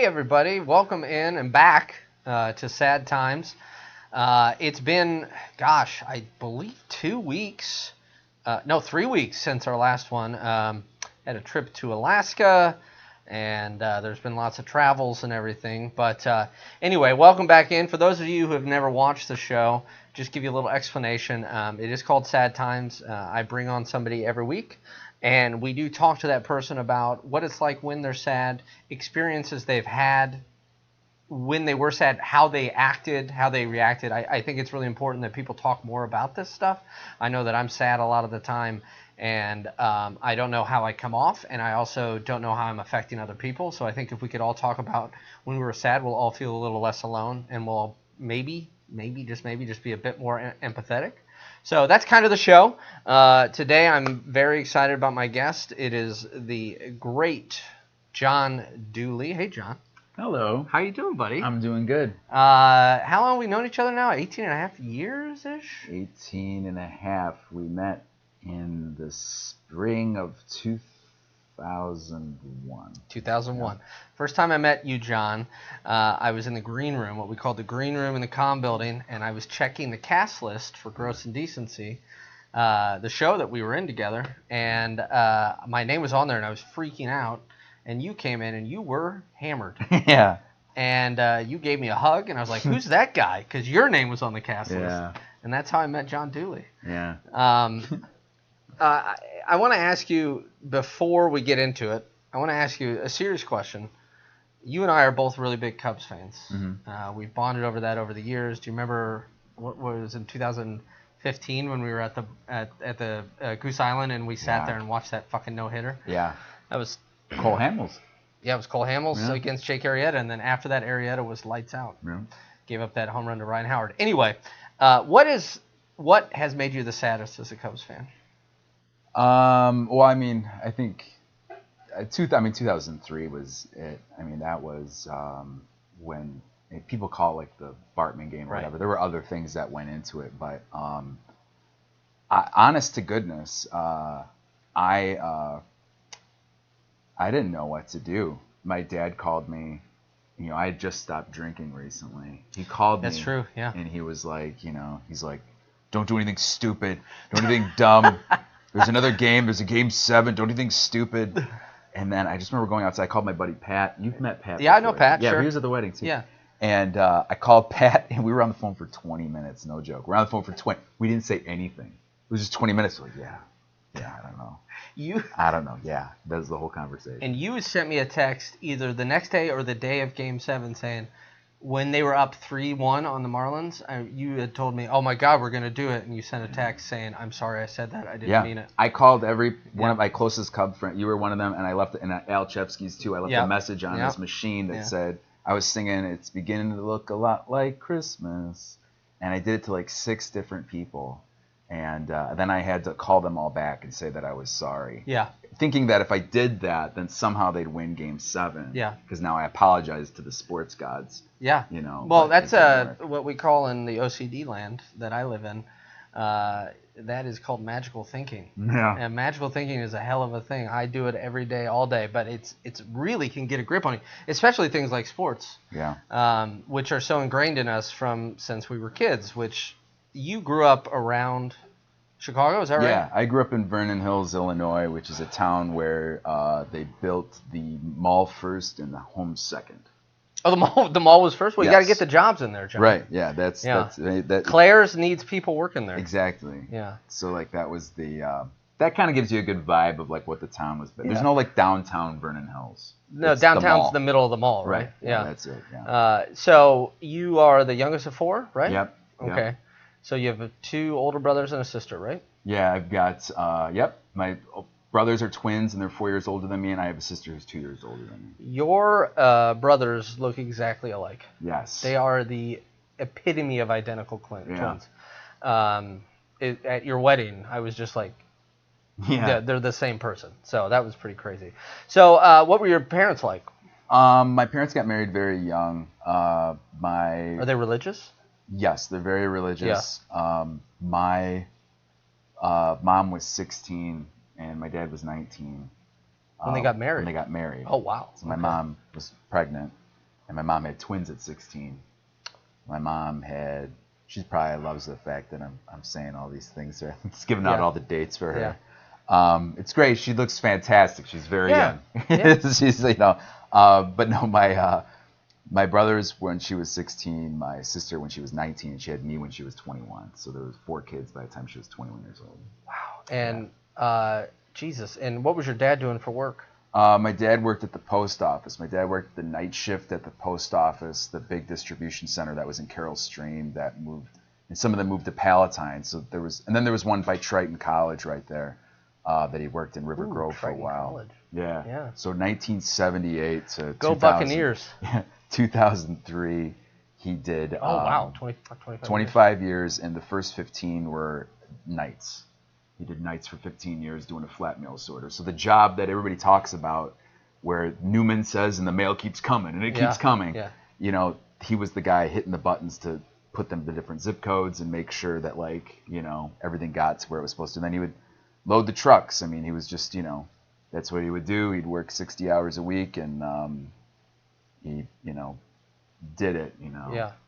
Hey everybody, welcome in and back to Sad Times. It's been, I believe 2 weeks, no, 3 weeks since our last one. Had a trip to Alaska, and there's been lots of travels and everything. But anyway, welcome back in. For those of you who have never watched the show, just give you a little explanation. It is called Sad Times. I bring on somebody every week. And we do talk to that person about what it's like when they're sad, experiences they've had when they were sad, how they acted, how they reacted. I think it's really important that people talk more about this stuff. I know that I'm sad a lot of the time, and I don't know how I come off, and I also don't know how I'm affecting other people. So I think if we could all talk about when we were sad, we'll all feel a little less alone, and we'll maybe just be a bit more empathetic. So that's kind of the show. Today I'm very excited about my guest. It is the great John Dooley. Hey, John. Hello. How you doing, buddy? I'm doing good. How long have we known each other now? 18 and a half years-ish? 18 and a half. We met in the spring of 2001. 2001. Yeah. First time I met you, John, I was in the green room, what we called the green room in the comm building, and I was checking the cast list for Gross Indecency, the show that we were in together, and my name was on there, and I was freaking out, and you came in, and you were hammered. Yeah. And you gave me a hug, and I was like, who's that guy? Because your name was on the cast Yeah. list. And that's how I met John Dooley. Yeah. I want to ask you, before we get into it, I want to ask you a serious question. You and I are both really big Cubs fans. Mm-hmm. We've bonded over that over the years. Do you remember what was in 2015 when we were at the Goose Island and we sat there and watched that fucking no-hitter? Yeah. That was Cole Hamels. Yeah, it was Cole Hamels against Jake Arrieta, and then after that, Arrieta was lights out. Yeah. Gave up that home run to Ryan Howard. Anyway, what has made you the saddest as a Cubs fan? Well, I mean, I think 2003 was it. I mean, that was when people call it like the Bartman game or whatever. There were other things that went into it, but honest to goodness, I didn't know what to do. My dad called me. You know, I had just stopped drinking recently. He called me. That's true, yeah. And he was like, he's like, don't do anything stupid. Don't do anything dumb. There's another game. There's a game 7. Don't do anything stupid. And then I just remember going outside. I called my buddy Pat. You've met Pat Yeah, before. I know Pat, Yeah, sure. he was at the wedding, too. Yeah. And I called Pat, and we were on the phone for 20 minutes. No joke. We're on the phone for 20. We didn't say anything. It was just 20 minutes. We're like, yeah, I don't know. I don't know. Yeah, that was the whole conversation. And you sent me a text either the next day or the day of Game 7 saying, when they were up 3-1 on the Marlins, you had told me, oh my God, we're going to do it. And you sent a text saying, I'm sorry I said that. I didn't mean it. I called every one of my closest Cub friends. You were one of them, and I left, and Al Chepsky's too. I left a message on his machine that said, I was singing, it's beginning to look a lot like Christmas. And I did it to like 6 different people. And then I had to call them all back and say that I was sorry. Yeah. Thinking that if I did that, then somehow they'd win Game 7. Yeah. Because now I apologize to the sports gods. Yeah. You know. Well, that's what we call in the OCD land that I live in. That is called magical thinking. Yeah. And magical thinking is a hell of a thing. I do it every day, all day, but it's really can get a grip on you, especially things like sports. Yeah. Which are so ingrained in us since we were kids. Which you grew up around Chicago, is that right? Yeah, I grew up in Vernon Hills, Illinois, which is a town where they built the mall first and the home second. Oh, the mall was first? Well, you got to get the jobs in there, John. Right, yeah. That's Claire's needs people working there. Exactly. Yeah. So, like, that was that kind of gives you a good vibe of, like, what the town was. But there's no, like, downtown Vernon Hills. No, downtown's the middle of the mall, right? Yeah, that's it, yeah. So, you are the youngest of 4, right? Yep. Okay. Yep. So, you have 2 older brothers and a sister, right? Yeah, I've got, my brothers are twins, and they're 4 years older than me, and I have a sister who's 2 years older than me. Your brothers look exactly alike. Yes. They are the epitome of identical twins. At your wedding, I was just like, they're the same person. So that was pretty crazy. So what were your parents like? My parents got married very young. Are they religious? Yes, they're very religious. Yeah. My mom was 16 and my dad was 19. When they got married? When they got married. Oh, wow. So my mom was pregnant And my mom had twins at 16. My mom she probably loves the fact that I'm saying all these things there. It's giving out all the dates for her. It's great. She looks fantastic. She's very young. She's, but no, my brothers when she was 16, my sister when she was 19, and she had me when she was 21. So there was 4 kids by the time she was 21 years old. Wow. And Jesus. And what was your dad doing for work? My dad worked at the post office. My dad worked the night shift at the post office, the big distribution center that was in Carroll Stream that moved, and some of them moved to Palatine. So there was one by Triton College right there that he worked in River Grove for a while. College. Yeah. So 1978 to Go 2000, Buccaneers. 2003, he did. 25 years, and the first 15 were nights. He did nights for 15 years doing a flat mail sorter. So the job that everybody talks about where Newman says and the mail keeps coming and it keeps coming, he was the guy hitting the buttons to put them to different zip codes and make sure that everything got to where it was supposed to. And then he would load the trucks. I mean, he was just, that's what he would do. He'd work 60 hours a week and he, did it,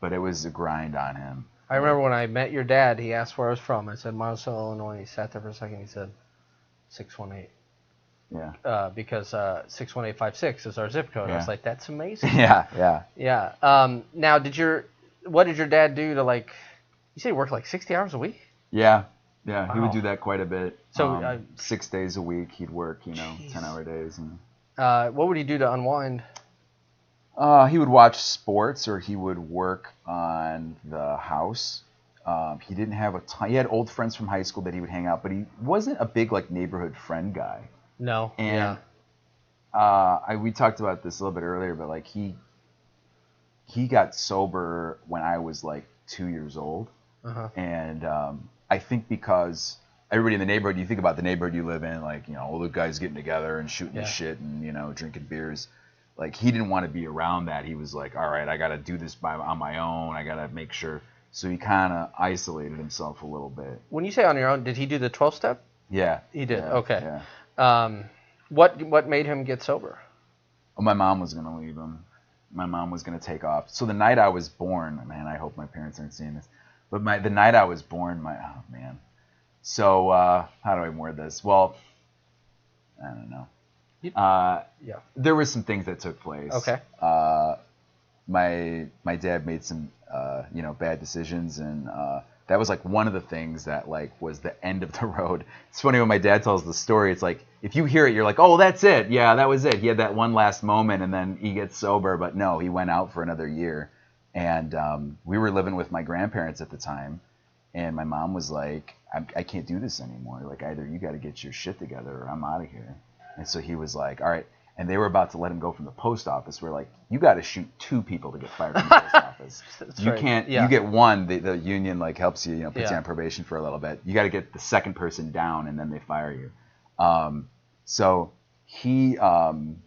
But it was a grind on him. I remember when I met your dad, he asked where I was from. I said, Monticello, Illinois. He sat there for a second. He said, 618. Yeah. Because 61856 is our zip code. I was like, that's amazing. Yeah. Now, what did your dad do to you said he worked 60 hours a week? Yeah. Wow. He would do that quite a bit. So 6 days a week he'd work, 10-hour days. And what would he do to unwind? He would watch sports or he would work on the house. He didn't have a ton. He had old friends from high school that he would hang out, but he wasn't a big neighborhood friend guy. No. And we talked about this a little bit earlier, but he got sober when I was 2 years old. Uh-huh. And I think because everybody in the neighborhood, you think about the neighborhood you live in, all the guys getting together and shooting the shit and drinking beers. He didn't want to be around that. He was all right, I got to do this on my own. I got to make sure. So he kind of isolated himself a little bit. When you say on your own, did he do the 12-step? Yeah. He did. Yeah, okay. Yeah. What made him get sober? Oh, my mom was going to leave him. My mom was going to take off. So the night I was born, man, I hope my parents aren't seeing this. But the night I was born, oh, man. So how do I word this? Well, I don't know. There were some things that took place. Okay. My dad made some bad decisions, and that was one of the things that was the end of the road. It's funny when my dad tells the story. It's if you hear it, you're oh, that's it. Yeah, that was it. He had that one last moment, and then he gets sober. But no, he went out for another year, and we were living with my grandparents at the time, and my mom was I can't do this anymore. Either you got to get your shit together, or I'm out of here. And so he was all right. And they were about to let him go from the post office. We're you got to shoot 2 people to get fired from the post office. You right. can't. Yeah. You get one. The union helps you. Puts you on probation for a little bit. You got to get the second person down, and then they fire you. So he, when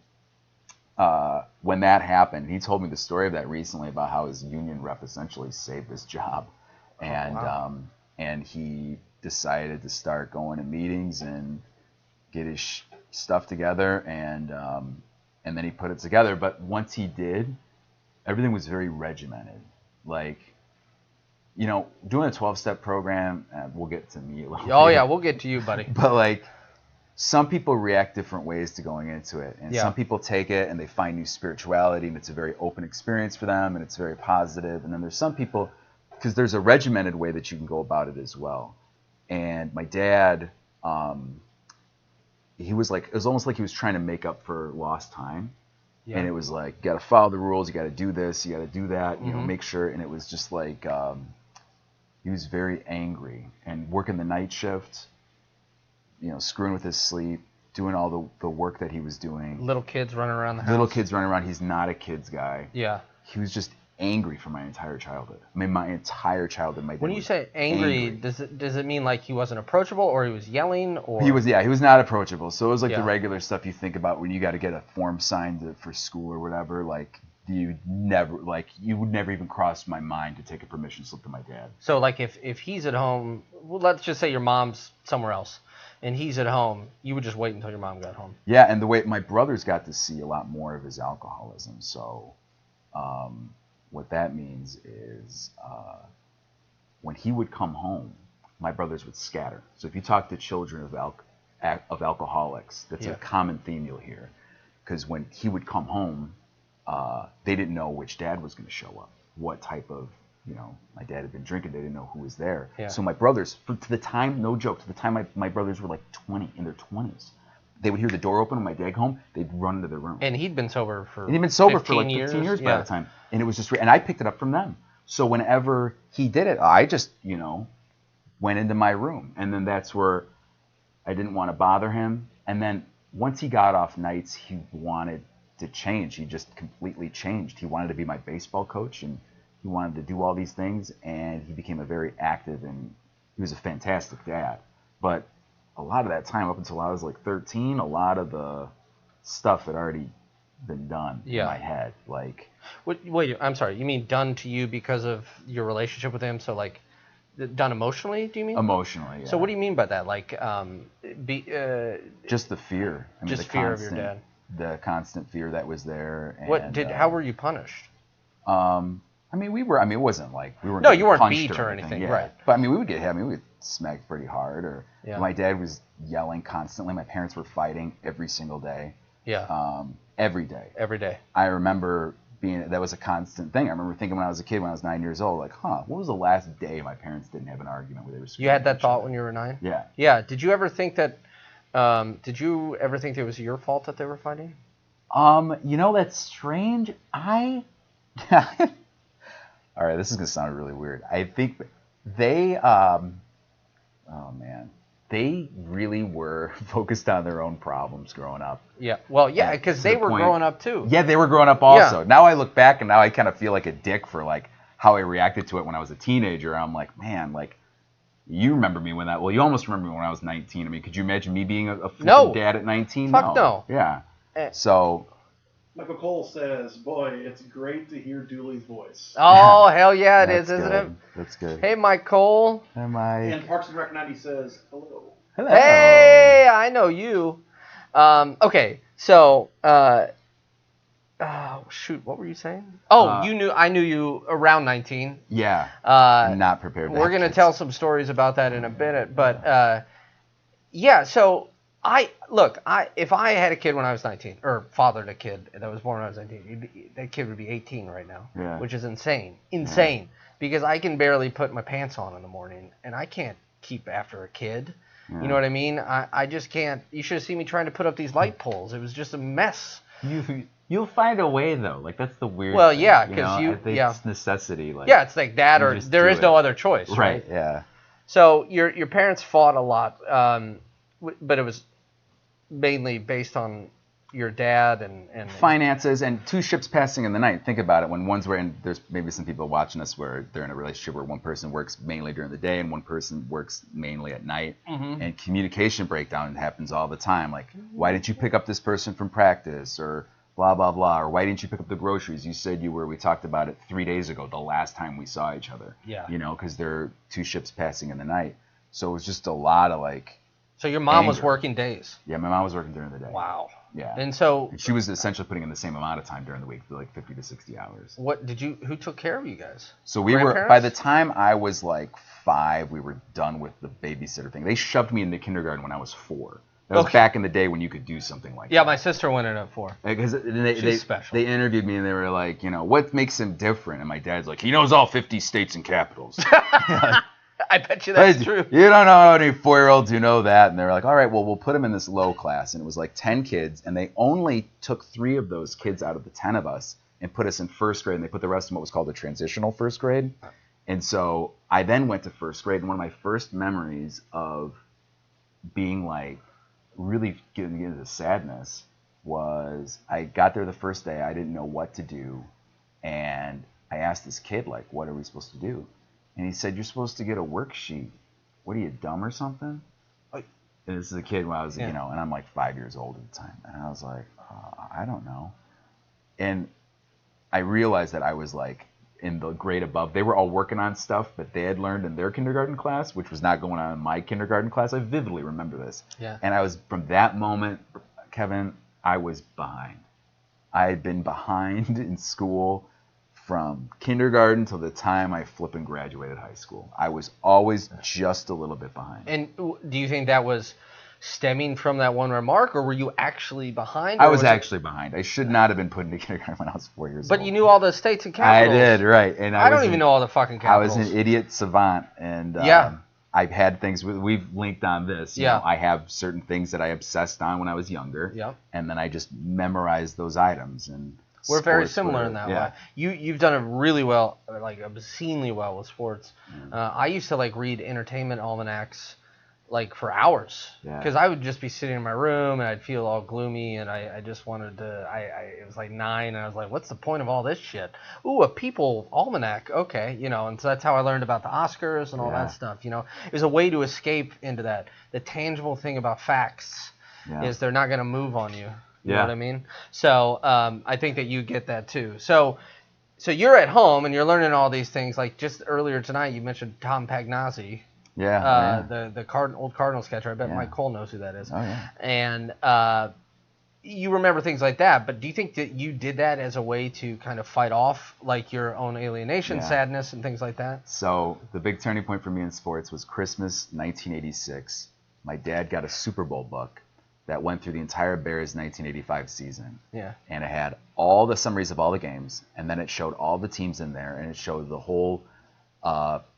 that happened, he told me the story of that recently about how his union rep essentially saved his job, and and he decided to start going to meetings and get his stuff together, and then he put it together. But once he did, everything was very regimented. Doing a 12-step program, we'll get to me a little bit. Oh yeah, we'll get to you, buddy. But some people react different ways to going into it, and some people take it and they find new spirituality, and it's a very open experience for them, and it's very positive. And then there's some people, because there's a regimented way that you can go about it as well. And my dad, he was it was almost like he was trying to make up for lost time. Yeah. And it was you got to follow the rules, you got to do this, you got to do that, make sure. And it was just he was very angry and working the night shift, screwing with his sleep, doing all the work that he was doing. Little kids running around the house. He's not a kids guy. Yeah. He was just angry for my entire childhood. I mean, my entire childhood. When you say angry, does it mean he wasn't approachable, or he was yelling, or he was not approachable. So it was the regular stuff you think about when you got to get a form signed for school or whatever. You would never even cross my mind to take a permission slip to my dad. So if he's at home, well, let's just say your mom's somewhere else, and he's at home, you would just wait until your mom got home. Yeah, and the way my brothers got to see a lot more of his alcoholism, so. What that means is when he would come home, my brothers would scatter. So if you talk to children of alcoholics, that's a common theme you'll hear. Because when he would come home, they didn't know which dad was going to show up, what type of, my dad had been drinking, they didn't know who was there. Yeah. So my brothers, to the time, no joke, to the time my brothers were like 20, in their 20s, they would hear the door open when my dad home, they'd run into their room. And he'd been sober for like 15 years by the time. And it was just, and I picked it up from them. So whenever he did it, I just, went into my room. And then that's where I didn't want to bother him. And then once he got off nights, he wanted to change. He just completely changed. He wanted to be my baseball coach, and he wanted to do all these things. And he became a very active, and he was a fantastic dad. But a lot of that time, up until I was like 13, a lot of the stuff had already been done in my head. Like, wait, I'm sorry. You mean done to you because of your relationship with him? So like, done emotionally? Do you mean? Emotionally. Yeah. So what do you mean by that? Like, just the fear. I mean, just the fear of your dad. The constant fear that was there. And, how were you punished? I mean, we were. I mean, it wasn't like we were. No, you weren't beat or anything, right? But I mean, we would get hit. I mean, we would smack pretty hard. Or my dad was yelling constantly. My parents were fighting every single day. Yeah. Every day. Every day. I remember that was a constant thing. I remember thinking when I was a kid, when I was 9 years old, like, what was the last day my parents didn't have an argument where they were screaming? You had that thought when you were 9? Yeah. Yeah. Did you ever think that? Did you ever think it was your fault that they were fighting? That's strange. All right, this is gonna sound really weird. I think they, they really were focused on their own problems growing up. Yeah, well, yeah, because they were growing up too. Yeah, they were growing up also. Yeah. Now I look back and now I kind of feel like a dick for like how I reacted to it when I was a teenager. I'm like, man, like, you remember me well, you almost remember me when I was 19. I mean, could you imagine me being a dad at 19? Fuck no. Yeah. So. Michael Cole says, boy, it's great to hear Dooley's voice. Oh, hell yeah, it is, isn't it? That's good. Hey, Mike Cole. Hey, Mike. And Parks and Rec 90 says, hello. Hello. Hey, I know you. Okay, so, shoot, what were you saying? Oh, I knew you around 19. Yeah. Not prepared. We're going to tell some stories about that in a minute, but, yeah, so... if I had a kid when I was 19, or fathered a kid that was born when I was 19, that kid would be 18 right now, which is insane. Yeah. Because I can barely put my pants on in the morning, and I can't keep after a kid. Yeah. You know what I mean? I just can't. You should have seen me trying to put up these light poles. It was just a mess. You'll find a way, though. Like, that's the weird thing. Well, yeah, because it's necessity. Like, yeah, it's like that, or there is no other choice, right? Yeah. So your parents fought a lot, but it was mainly based on your dad and finances and two ships passing in the night. Think about it. When one's wearing, there's maybe some people watching us where they're in a relationship where one person works mainly during the day and one person works mainly at night. Mm-hmm. And communication breakdown happens all the time. Like, why didn't you pick up this person from practice, or blah, blah, blah, or why didn't you pick up the groceries? You said we talked about it 3 days ago, the last time we saw each other. Yeah. Because there are two ships passing in the night. So it was just a lot of like, so your mom was working days? Yeah, my mom was working during the day. Wow. Yeah. And so she was essentially putting in the same amount of time during the week, like 50 to 60 hours. Who took care of you guys? So we were, by the time I was like 5, we were done with the babysitter thing. They shoved me into kindergarten when I was 4. That was back in the day when you could do something like that. Yeah, my sister went in at 4. Because She's special. They interviewed me and they were like, what makes him different? And my dad's like, he knows all 50 states and capitals. I bet you that's true. You don't know any 4-year-olds who know that. And they're like, all right, well, we'll put him in this low class. And it was like 10 kids. And they only took 3 of those kids out of the 10 of us and put us in first grade. And they put the rest in what was called a transitional first grade. And so I then went to first grade. And one of my first memories of being like really getting into sadness was I got there the first day. I didn't know what to do. And I asked this kid, like, what are we supposed to do? And he said, you're supposed to get a worksheet. What are you, dumb or something? And this is a kid when I was, and I'm like 5 years old at the time. And I was like, I don't know. And I realized that I was like in the grade above. They were all working on stuff that they had learned in their kindergarten class, which was not going on in my kindergarten class. I vividly remember this. Yeah. And I was, from that moment, Kevin, I was behind. I had been behind in school. from kindergarten till the time I flipping graduated high school. I was always just a little bit behind. And do you think that was stemming from that one remark, or were you actually behind? I was actually behind. I should not have been put into kindergarten when I was 4 years old. But you knew all the states and capitals. I did, right. And I don't even know all the fucking capitals. I was an idiot savant, and I've had things, we've linked on this. You know, I have certain things that I obsessed on when I was younger, and then I just memorized those items. And we're very similar in that way. You've done it really well, like obscenely well with sports. I used to like read entertainment almanacs like for hours, because I would just be sitting in my room and I'd feel all gloomy, and I just wanted to. It was like 9, and I was like, what's the point of all this shit? Ooh, a People almanac, okay, you know. And so that's how I learned about the Oscars and all that stuff. You know, it was a way to escape into that. The tangible thing about facts is they're not going to move on you. You know what I mean? So I think that you get that too. So you're at home and you're learning all these things. Like just earlier tonight, you mentioned Tom Pagnazzi. The old Cardinals catcher. I bet Mike Cole knows who that is. Oh, yeah. And you remember things like that. But do you think that you did that as a way to kind of fight off like your own alienation, sadness, and things like that? So the big turning point for me in sports was Christmas 1986. My dad got a Super Bowl book that went through the entire Bears 1985 season. Yeah. And it had all the summaries of all the games, and then it showed all the teams in there, and it showed the whole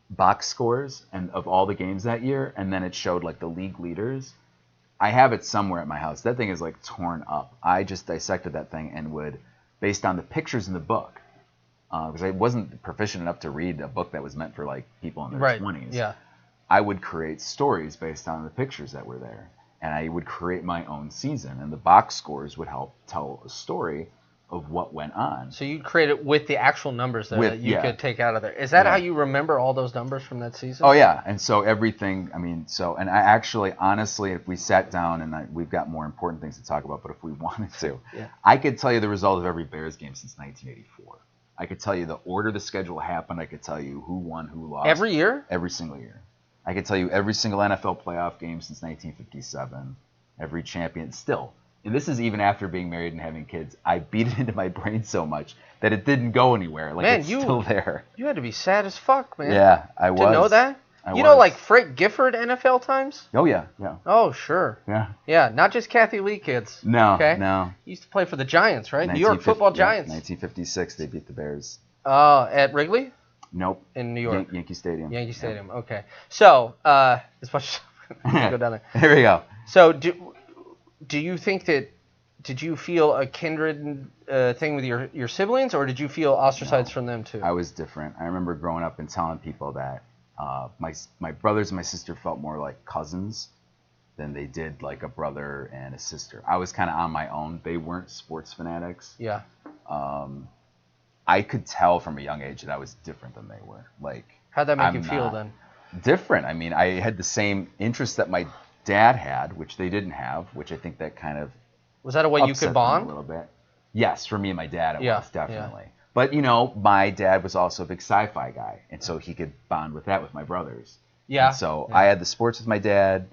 box scores and of all the games that year, and then it showed like the league leaders. I have it somewhere at my house. That thing is like torn up. I just dissected that thing and would, based on the pictures in the book, because I wasn't proficient enough to read a book that was meant for like people in their 20s. Yeah. I would create stories based on the pictures that were there, and I would create my own season, and the box scores would help tell a story of what went on. So you create it with the actual numbers there that you could take out of there. Is that how you remember all those numbers from that season? Oh, yeah. And so everything, and I actually, honestly, if we sat down, and we've got more important things to talk about, but if we wanted to, I could tell you the result of every Bears game since 1984. I could tell you the order the schedule happened. I could tell you who won, who lost. Every year? Every single year. I could tell you every single NFL playoff game since 1957. Every champion still. And this is even after being married and having kids. I beat it into my brain so much that it didn't go anywhere. Like, it's still there. You had to be sad as fuck, man. Yeah, I was. To know that? You know, like Frank Gifford NFL times? Oh, yeah. Oh, sure. Yeah. Yeah, not just Kathy Lee kids. No, okay? no. He used to play for the Giants, right? New York Football Giants. 1956, they beat the Bears. At Wrigley? Nope. In New York? Yankee Stadium. Yankee Stadium, okay. So, as much go down there. Here we go. So, do you think that, did you feel a kindred thing with your siblings, or did you feel ostracized from them too? I was different. I remember growing up and telling people that my brothers and my sister felt more like cousins than they did like a brother and a sister. I was kind of on my own. They weren't sports fanatics. Yeah. I could tell from a young age that I was different than they were. Like, how'd that make you feel then? Different. I mean, I had the same interests that my dad had, which they didn't have, which I think that kind of was that a way you could bond a little bit. Yes, for me and my dad, it was definitely. Yeah. But you know, my dad was also a big sci-fi guy, and so he could bond with that with my brothers. Yeah. And so I had the sports with my dad.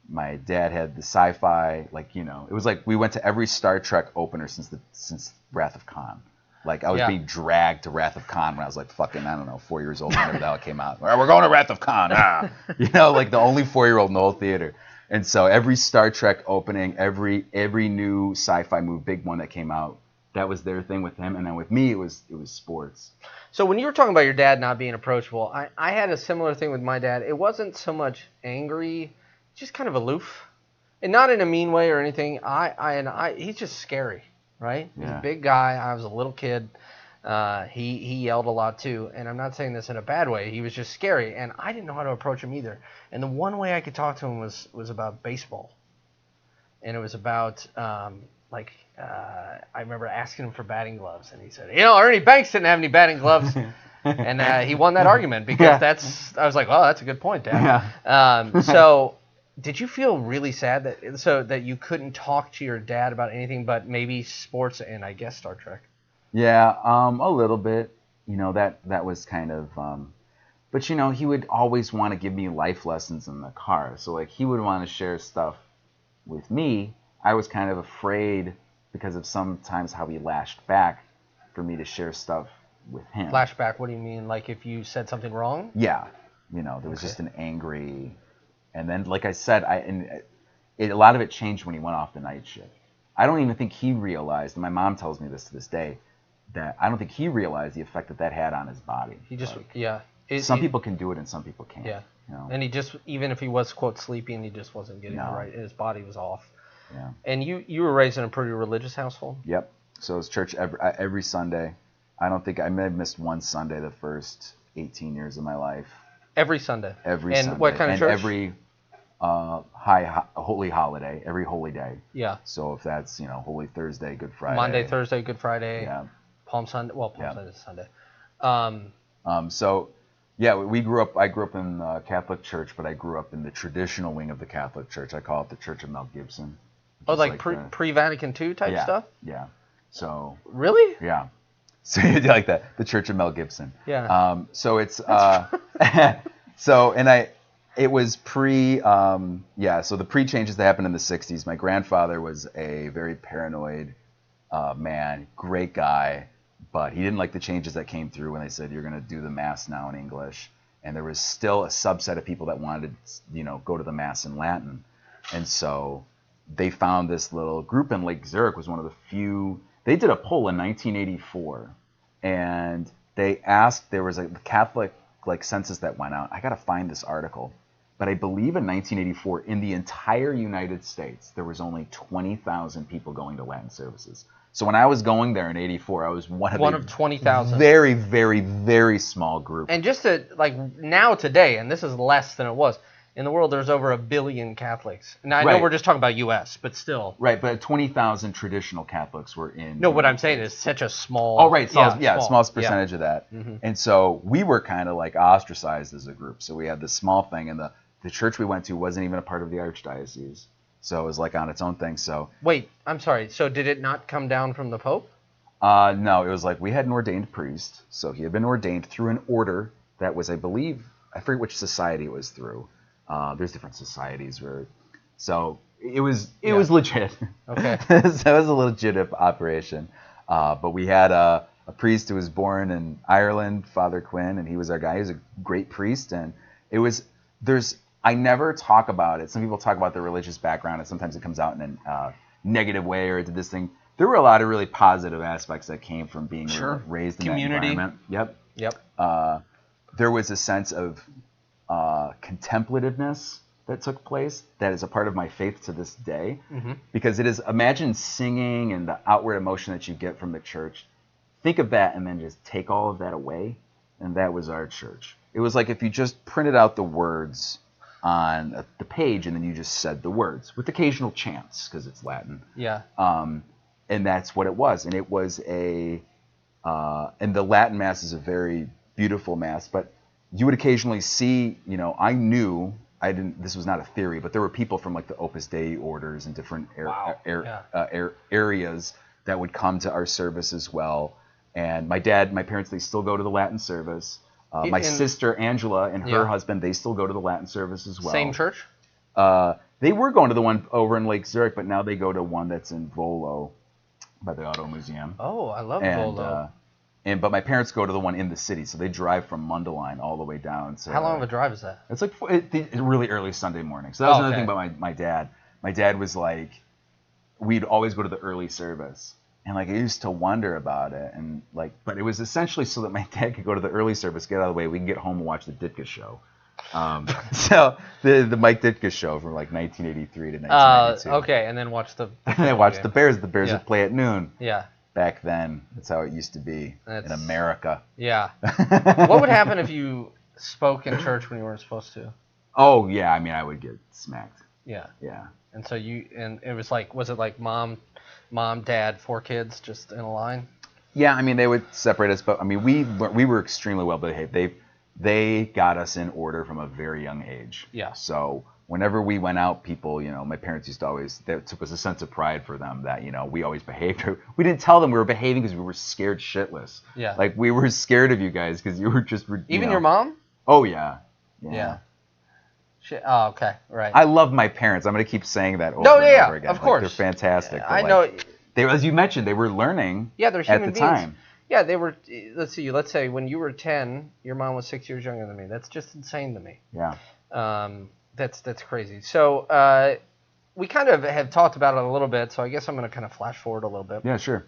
My dad had the sci-fi. Like, you know, it was like we went to every Star Trek opener since Wrath of Khan. Like, I was being dragged to Wrath of Khan when I was like fucking, I don't know, 4 years old, whenever that came out. All right, we're going to Wrath of Khan. You know, like the only 4-year-old in the whole theater. And so every Star Trek opening, every new sci-fi movie, big one that came out, that was their thing with him. And then with me, it was sports. So when you were talking about your dad not being approachable, I had a similar thing with my dad. It wasn't so much angry, just kind of aloof. And not in a mean way or anything. He's just scary. Right? Yeah. He's a big guy. I was a little kid. He yelled a lot too. And I'm not saying this in a bad way. He was just scary. And I didn't know how to approach him either. And the one way I could talk to him was about baseball. And it was about, I remember asking him for batting gloves. And he said, you know, Ernie Banks didn't have any batting gloves. And he won that argument because I was like, oh, that's a good point, Dad. Yeah. So did you feel really sad that you couldn't talk to your dad about anything but maybe sports and I guess Star Trek? Yeah, a little bit. You know, that was kind of but you know, he would always want to give me life lessons in the car. So like he would want to share stuff with me. I was kind of afraid because of sometimes how he lashed back for me to share stuff with him. Flashback, what do you mean? Like if you said something wrong? Yeah. There was just an angry, and then like I said, a lot of it changed when he went off the night shift. I don't even think he realized, and my mom tells me this to this day, that I don't think he realized the effect that had on his body. He just, some people can do it and some people can't. Yeah. And he just, even if he was, quote, sleeping, he just wasn't getting it right. His body was off. Yeah. And you were raised in a pretty religious household? Yep. So it was church every Sunday. I don't think I may have missed one Sunday the first 18 years of my life. Every Sunday? Every Sunday. And what kind of church? And every holy holiday, every holy day. Yeah. So if that's, Holy Thursday, Good Friday. Monday, Thursday, Good Friday. Yeah. Palm Sunday. Well, Palm Sunday is Sunday. So, yeah, I grew up in the Catholic Church, but I grew up in the traditional wing of the Catholic Church. I call it the Church of Mel Gibson. Oh, like pre-Vatican II type stuff? Yeah. So. Really? Yeah. So you like that, the Church of Mel Gibson. Yeah. So it's it was so the pre-changes that happened in the 60s. My grandfather was a very paranoid man, great guy, but he didn't like the changes that came through when they said you're going to do the Mass now in English. And there was still a subset of people that wanted to, go to the Mass in Latin. And so they found this little group in Lake Zurich was one of the few. They did a poll in 1984, and they asked, there was a Catholic census that went out. I got to find this article. But I believe in 1984, in the entire United States, there was only 20,000 people going to Latin services. So when I was going there in 84, I was one of 20,000. Very, very, very small group. And just now today, and this is less than it was, in the world there's over 1 billion Catholics. Now I know we're just talking about U.S., but still. Right, but 20,000 traditional Catholics were in. No, what I'm saying is such a small. Oh, right, small percentage of that. Mm-hmm. And so we were kind of ostracized as a group. So we had this small thing, and the church we went to wasn't even a part of the archdiocese. So it was on its own thing. So wait, I'm sorry. So did it not come down from the Pope? No, it was we had an ordained priest. So he had been ordained through an order that was, I believe, I forget which society it was through. There's different societies so it was legit. Okay. So it was a legit operation. But we had a priest who was born in Ireland, Father Quinn, and he was our guy. He was a great priest, and I never talk about it. Some people talk about their religious background, and sometimes it comes out in a negative way, or did this thing. There were a lot of really positive aspects that came from being raised in community. That environment. Yep. There was a sense of contemplativeness that took place that is a part of my faith to this day. Mm-hmm. Because it is, imagine singing and the outward emotion that you get from the church. Think of that and then just take all of that away, and that was our church. It was like if you just printed out the words on the page and then you just said the words with occasional chants because it's Latin. Yeah. And that's what it was. And it was and the Latin Mass is a very beautiful Mass, but you would occasionally see, this was not a theory, but there were people from the Opus Dei orders and different areas that would come to our service as well. And my parents, they still go to the Latin service. My sister Angela and her husband, they still go to the Latin service as well. Same church? They were going to the one over in Lake Zurich, but now they go to one that's in Volo by the Auto Museum. Oh, I love Volo. But my parents go to the one in the city, so they drive from Mundelein all the way down. So how long of a drive is that? It's really early Sunday morning. So that was another thing about my dad. My dad was we'd always go to the early service. And I used to wonder about it, and but it was essentially so that my dad could go to the early service, get out of the way, we can get home and watch the Ditka show. So the Mike Ditka show from 1983 to 1992. Okay, and then watch the. And then watch the Bears. The Bears would play at noon. Yeah. Back then, that's how it used to be in America. Yeah. What would happen if you spoke in church when you weren't supposed to? Oh yeah, I would get smacked. Yeah. Yeah. And so and it was was it mom, dad, 4 kids just in a line? Yeah, they would separate us, but we were extremely well behaved. They got us in order from a very young age. Yeah. So whenever we went out, people, my parents used to always, that took us a sense of pride for them that, we always behaved. We didn't tell them we were behaving because we were scared shitless. Yeah. We were scared of you guys because you were just, Even your mom? Oh, yeah. Yeah. Oh, okay, right. I love my parents. I'm going to keep saying that over and over again. Of course. They're fantastic. I know. As you mentioned, they were learning they're human at the beings. time. Yeah, they were. Let's see. Let's say when you were 10, your mom was 6 years younger than me. That's just insane to me. Yeah. That's crazy. So we kind of have talked about it a little bit. So I guess I'm going to kind of flash forward a little bit. Yeah, sure.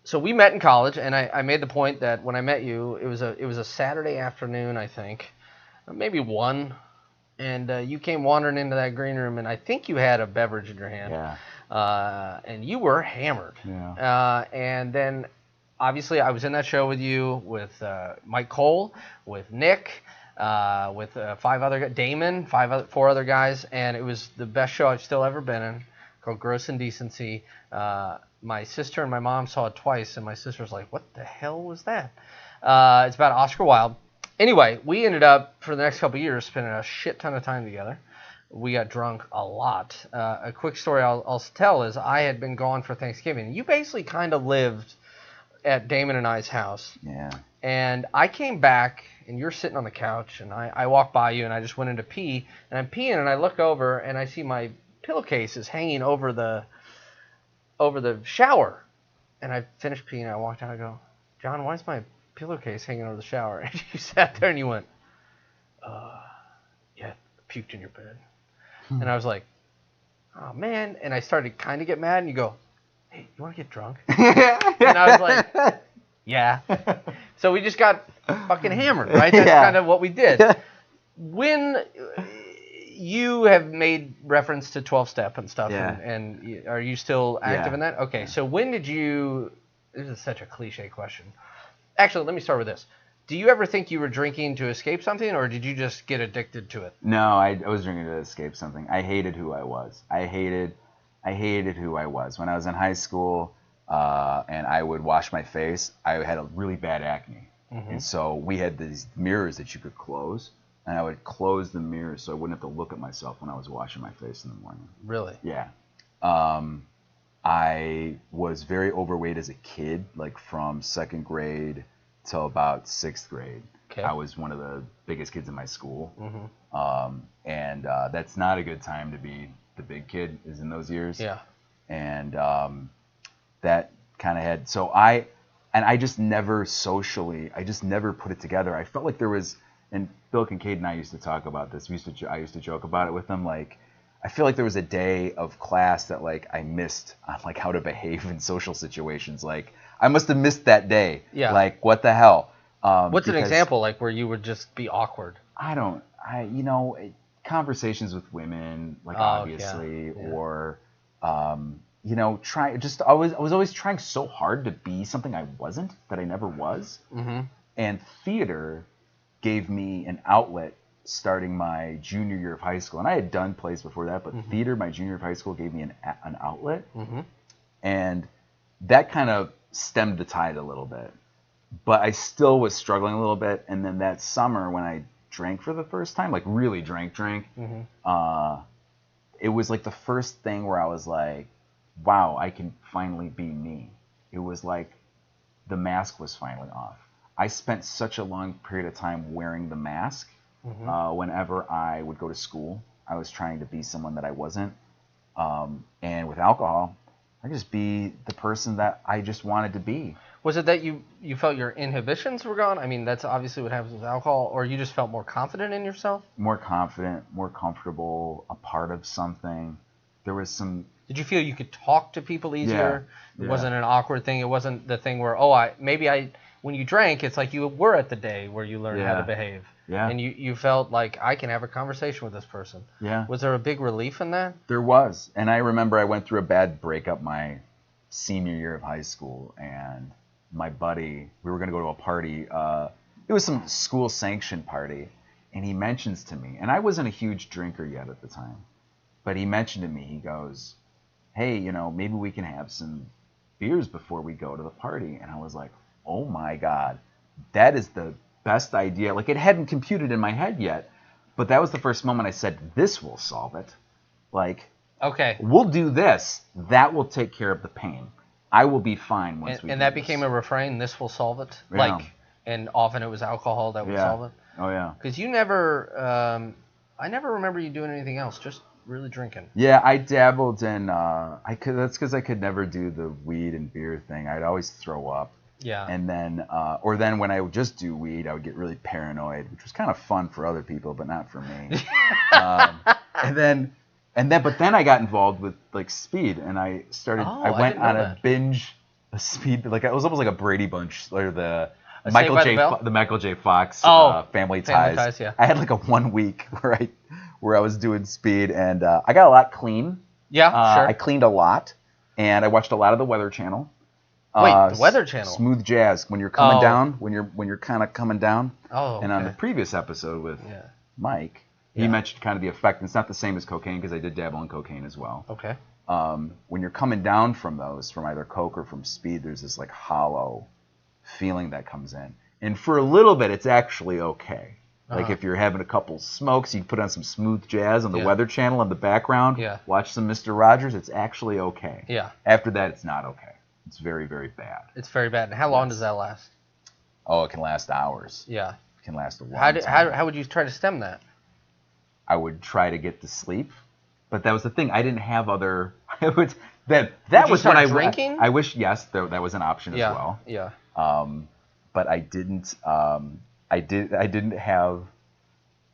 So we met in college, and I made the point that when I met you, it was a Saturday afternoon, I think, maybe 1, and you came wandering into that green room, and I think you had a beverage in your hand. Yeah. And you were hammered. Yeah. And then, obviously, I was in that show with you, with Mike Cole, with Nick, with 5 other guys, Damon, 4 other guys, and it was the best show I've still ever been in, called Gross Indecency. My sister and my mom saw it twice, and my sister was like, "What the hell was that?" It's about Oscar Wilde. Anyway, we ended up, for the next couple of years, spending a shit ton of time together. We got drunk a lot. A quick story I'll tell is I had been gone for Thanksgiving. You basically kind of lived at Damon and I's house. Yeah. And I came back, and you're sitting on the couch, and I walked by you, and I just went in to pee. And I'm peeing, and I look over, and I see my pillowcase is hanging over the shower. And I finished peeing, and I walked out, and I go, "John, why is my pillowcase hanging over the shower?" And you sat there, and you went, "Yeah, puked in your bed." And I was like, "Oh, man." And I started to kind of get mad, and you go, "Hey, you want to get drunk?" And I was like, "Yeah." So we just got fucking hammered, right? That's kind of what we did. When you have made reference to 12-step and stuff, and are you still active in that? Okay, so when did you... This is such a cliche question. Actually, let me start with this. Do you ever think you were drinking to escape something, or did you just get addicted to it? No, I was drinking to escape something. I hated who I was. I hated who I was. When I was in high school and I would wash my face, I had a really bad acne. Mm-hmm. And so we had these mirrors that you could close, and I would close the mirrors so I wouldn't have to look at myself when I was washing my face in the morning. Really? Yeah. I was very overweight as a kid, like from 2nd grade till about 6th grade. Okay. I was one of the biggest kids in my school. Mm-hmm. And that's not a good time to be the big kid, is in those years. Yeah. And that kind of had... So I just never socially... I just never put it together. I felt like there was... And Bill Kincaid and I used to talk about this. I used to joke about it with them. Like, I feel like there was a day of class that, like, I missed on, like, how to behave in social situations. Like, I must have missed that day. Yeah. Like, what the hell? What's an example, like, where you would just be awkward? Conversations with women, like, obviously, yeah. Or, I was always trying so hard to be something I wasn't, that I never was. Mm-hmm. And theater gave me an outlet starting my junior year of high school. And I had done plays before that, but mm-hmm. theater, my junior year of high school, gave me an outlet. Mm-hmm. And that kind of stemmed the tide a little bit. But I still was struggling a little bit. And then that summer when I drank for the first time, like really drank, mm-hmm. It was like the first thing where I was like, wow, I can finally be me. It was like the mask was finally off. I spent such a long period of time wearing the mask. Mm-hmm. Whenever I would go to school, I was trying to be someone that I wasn't. And with alcohol, I just be the person that I just wanted to be. Was it that you felt your inhibitions were gone? I mean, that's obviously what happens with alcohol. Or you just felt more confident in yourself? More confident, more comfortable, a part of something. There was some... Did you feel you could talk to people easier? Yeah. It wasn't an awkward thing. It wasn't the thing where, when you drank, it's like you were at the day where you learned how to behave. Yeah. And you felt like, I can have a conversation with this person. Yeah. Was there a big relief in that? There was. And I remember I went through a bad breakup my senior year of high school, and my buddy, we were going to go to a party. It was some school sanctioned party, and he mentions to me, and I wasn't a huge drinker yet at the time, but he mentioned to me, he goes, hey, maybe we can have some beers before we go to the party. And I was like, oh my God, that is the best idea. Like, it hadn't computed in my head yet, but that was the first moment I said, this will solve it. Like, okay, we'll do this. That will take care of the pain. I will be fine once we do this. And that became a refrain, this will solve it? Yeah. Like, and often it was alcohol that would solve it? Oh, yeah. Because you never, I never remember you doing anything else, just really drinking. Yeah, I dabbled in, that's because I could never do the weed and beer thing. I'd always throw up. Yeah. And then, or then when I would just do weed, I would get really paranoid, which was kind of fun for other people, but not for me. But then I got involved with like speed, and I started. I went on a binge, a speed, like it was almost like a Brady Bunch or the Michael J. Fox Family Ties. Yeah. I had like a 1 week where I was doing speed, and I got a lot clean. Yeah, sure. I cleaned a lot, and I watched a lot of the Weather Channel. Wait, the Weather Channel. Smooth jazz when you're coming down, when you're kind of coming down. Oh. Okay. And on the previous episode with Mike, he mentioned kind of the effect. And it's not the same as cocaine because I did dabble in cocaine as well. Okay. When you're coming down from those, from either coke or from speed, there's this like hollow feeling that comes in. And for a little bit, it's actually okay. Like if you're having a couple smokes, you put on some smooth jazz on the Weather Channel in the background. Yeah. Watch some Mr. Rogers. It's actually okay. Yeah. After that, it's not okay. It's very, very bad. It's very bad. And how long does that last? Oh, it can last hours. Yeah. It can last a long time. How would you try to stem that? I would try to get to sleep, but that was the thing. I didn't have other. That was when I drinking. I wish that was an option as well. Yeah. But I didn't. I didn't have.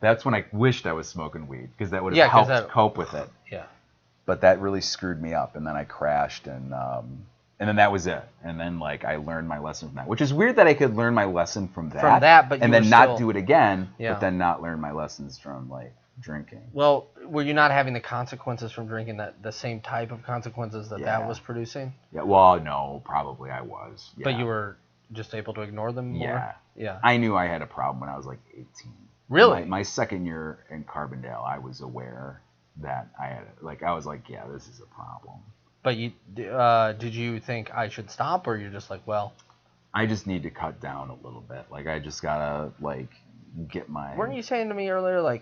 That's when I wished I was smoking weed because that would have helped cope with it. Yeah. But that really screwed me up, and then I crashed, and then that was it. And then like I learned my lesson from that, which is weird that I could learn my lesson from that, but and then not do it again, Yeah. but then not learn my lessons from like drinking. Well, were you not having the consequences from drinking the same type of consequences that was producing? Yeah. Well, no, probably I was. Yeah. But you were just able to ignore them more? Yeah. Yeah. I knew I had a problem when I was like 18. Really? My second year in Carbondale, I was aware that I had I was like, yeah, this is a problem. But you did you think I should stop, or you're just like, well, I just need to cut down a little bit. Like I just gotta get my. Weren't you saying to me earlier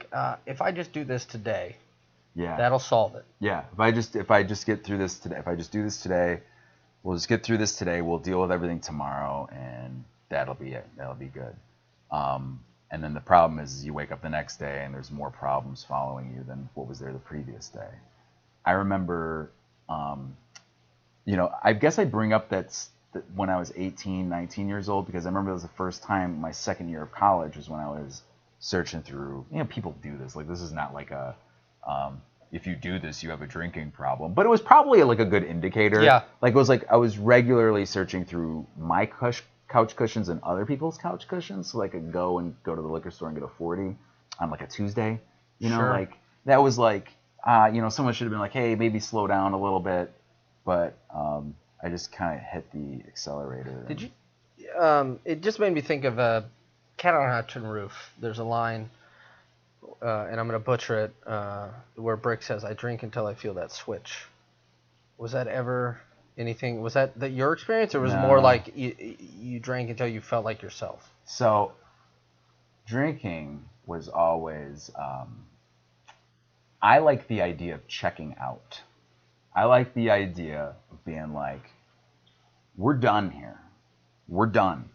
if I just do this today, yeah, that'll solve it? Yeah. If I just get through this today, if I just do this today, we'll just get through this today. We'll deal with everything tomorrow, and that'll be it. That'll be good. And then the problem is you wake up the next day and there's more problems following you than what was there the previous day. I remember, I guess I bring up that when I was 18, 19 years old, because I remember it was the first time my second year of college was when I was searching through, people do this. Like this is not like if you do this, you have a drinking problem. But it was probably like a good indicator. Yeah. Like it was like I was regularly searching through my couch cushions and other people's couch cushions, so I could go to the liquor store and get a 40 on like a Tuesday. Sure. Like that was like, someone should have been like, hey, maybe slow down a little bit, but I just kind of hit the accelerator. Did you? It just made me think of Cat on a Tin Roof. There's a line, and I'm gonna butcher it, where Brick says, "I drink until I feel that switch." Was that ever anything? Was that your experience, or was it more like you drank until you felt like yourself? So, drinking was always. I like the idea of checking out. I like the idea of being like, we're done here. We're done.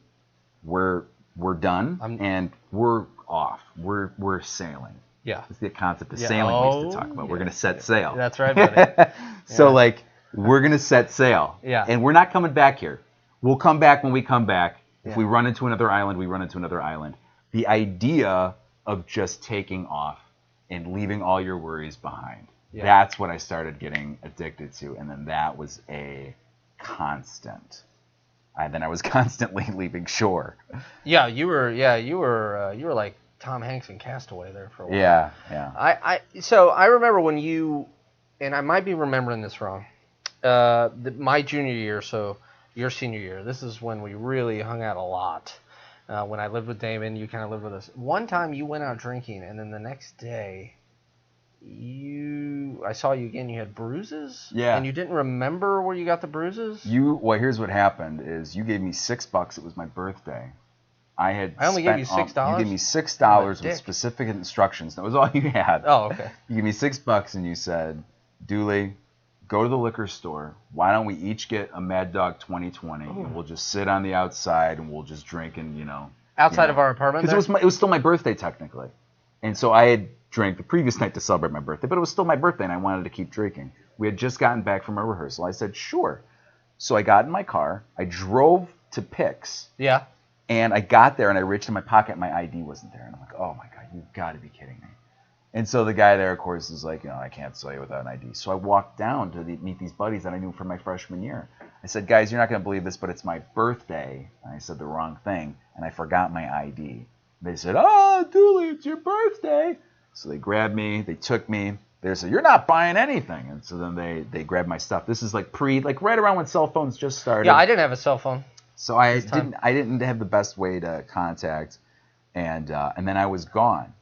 We're done, and we're off. We're sailing. Yeah. It's the concept of sailing we used to talk about. We're going to set sail. That's right, buddy. So, we're going to set sail. Yeah. And we're not coming back here. We'll come back when we come back. If we run into another island, we run into another island. The idea of just taking off and leaving all your worries behind. Yeah. That's what I started getting addicted to. And then that was a constant. Then I was constantly leaving shore. Yeah, you were like Tom Hanks in Castaway there for a while. Yeah. So I remember when you, and I might be remembering this wrong, my junior year, so your senior year, this is when we really hung out a lot. When I lived with Damon, you kind of lived with us. One time you went out drinking, and then the next day, I saw you again. You had bruises. Yeah. And you didn't remember where you got the bruises. Well, here's what happened: is you gave me $6. It was my birthday. I only gave you $6. You gave me $6 with specific instructions. That was all you had. Oh, okay. You gave me $6, and you said, Dooley, go to the liquor store. Why don't we each get a Mad Dog 2020, and we'll just sit on the outside and we'll just drink and outside of our apartment. Because it was still my birthday technically, and so I had drank the previous night to celebrate my birthday, but it was still my birthday, and I wanted to keep drinking. We had just gotten back from a rehearsal. I said sure, so I got in my car. I drove to Pix. Yeah. And I got there and I reached in my pocket and my ID wasn't there. And I'm like, oh my God, you've got to be kidding me. And so the guy there, of course, is like, I can't sell you without an ID. So I walked down to meet these buddies that I knew from my freshman year. I said, guys, you're not going to believe this, but it's my birthday. And I said the wrong thing, and I forgot my ID. They said, oh, Dooley, it's your birthday. So they grabbed me. They took me. They said, you're not buying anything. And so then they grabbed my stuff. This is like right around when cell phones just started. Yeah, I didn't have a cell phone. So I didn't have the best way to contact, and then I was gone.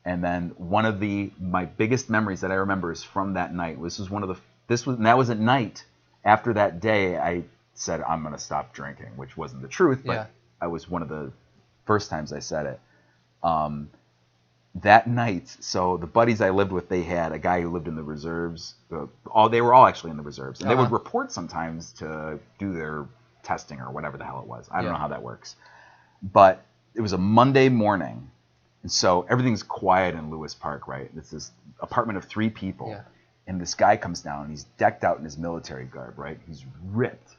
And then one of my biggest memories that I remember is from that night. That was at night. After that day, I said I'm gonna stop drinking, which wasn't the truth, but I was one of the first times I said it. That night, so the buddies I lived with, they had a guy who lived in the reserves. They were all actually in the reserves, and they would report sometimes to do their testing or whatever the hell it was. I don't know how that works, but it was a Monday morning. And so everything's quiet in Lewis Park, right? It's this apartment of 3 people. Yeah. And this guy comes down, and he's decked out in his military garb, right? He's ripped.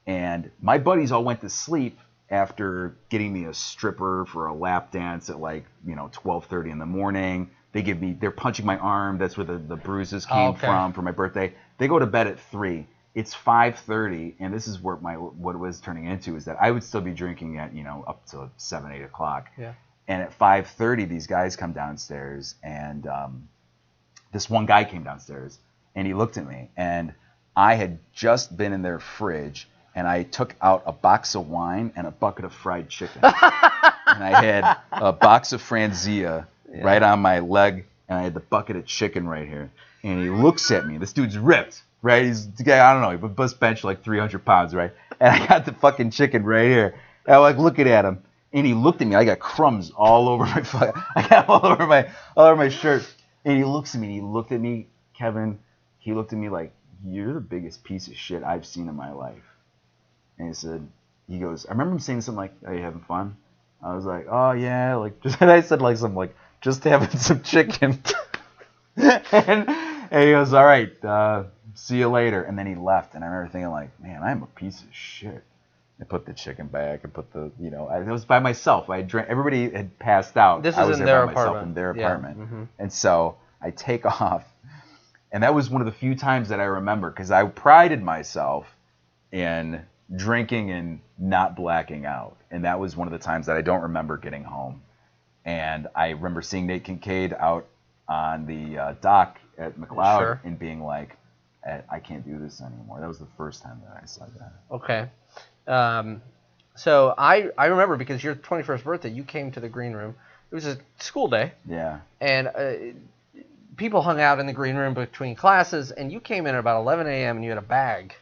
And my buddies all went to sleep after getting me a stripper for a lap dance at 12:30 in the morning. They're punching my arm. That's where the bruises came from for my birthday. They go to bed at 3. It's 5:30, and this is where what it was turning into is that I would still be drinking at, up to 7, 8 o'clock. Yeah. And at 5:30, these guys come downstairs, and this one guy came downstairs, and he looked at me, and I had just been in their fridge, and I took out a box of wine and a bucket of fried chicken. And I had a box of Franzia right on my leg, and I had the bucket of chicken right here. And he looks at me. This dude's ripped, right? He's the guy, I don't know, he must bench like 300 pounds, right? And I got the fucking chicken right here. And I'm like looking at him. And he looked at me. I got crumbs all over my shirt. And he looks at me. And he looked at me, Kevin. He looked at me like, you're the biggest piece of shit I've seen in my life. And he goes, I remember him saying something like, are you having fun? I was like, oh yeah, and I said something like, just having some chicken. and he goes, all right, see you later. And then he left. And I remember thinking like, man, I'm a piece of shit. I put the chicken back. I put I was by myself. I drank. Everybody had passed out. This was in their apartment. In their apartment. Mm-hmm. And so I take off, and that was one of the few times that I remember because I prided myself in drinking and not blacking out, and that was one of the times that I don't remember getting home. And I remember seeing Nate Kincaid out on the dock at McLeod and being like, I can't do this anymore. That was the first time that I saw that. Okay. So I remember because your 21st birthday, you came to the green room. It was a school day. Yeah. And people hung out in the green room between classes, and you came in at about 11 a.m. and you had a bag.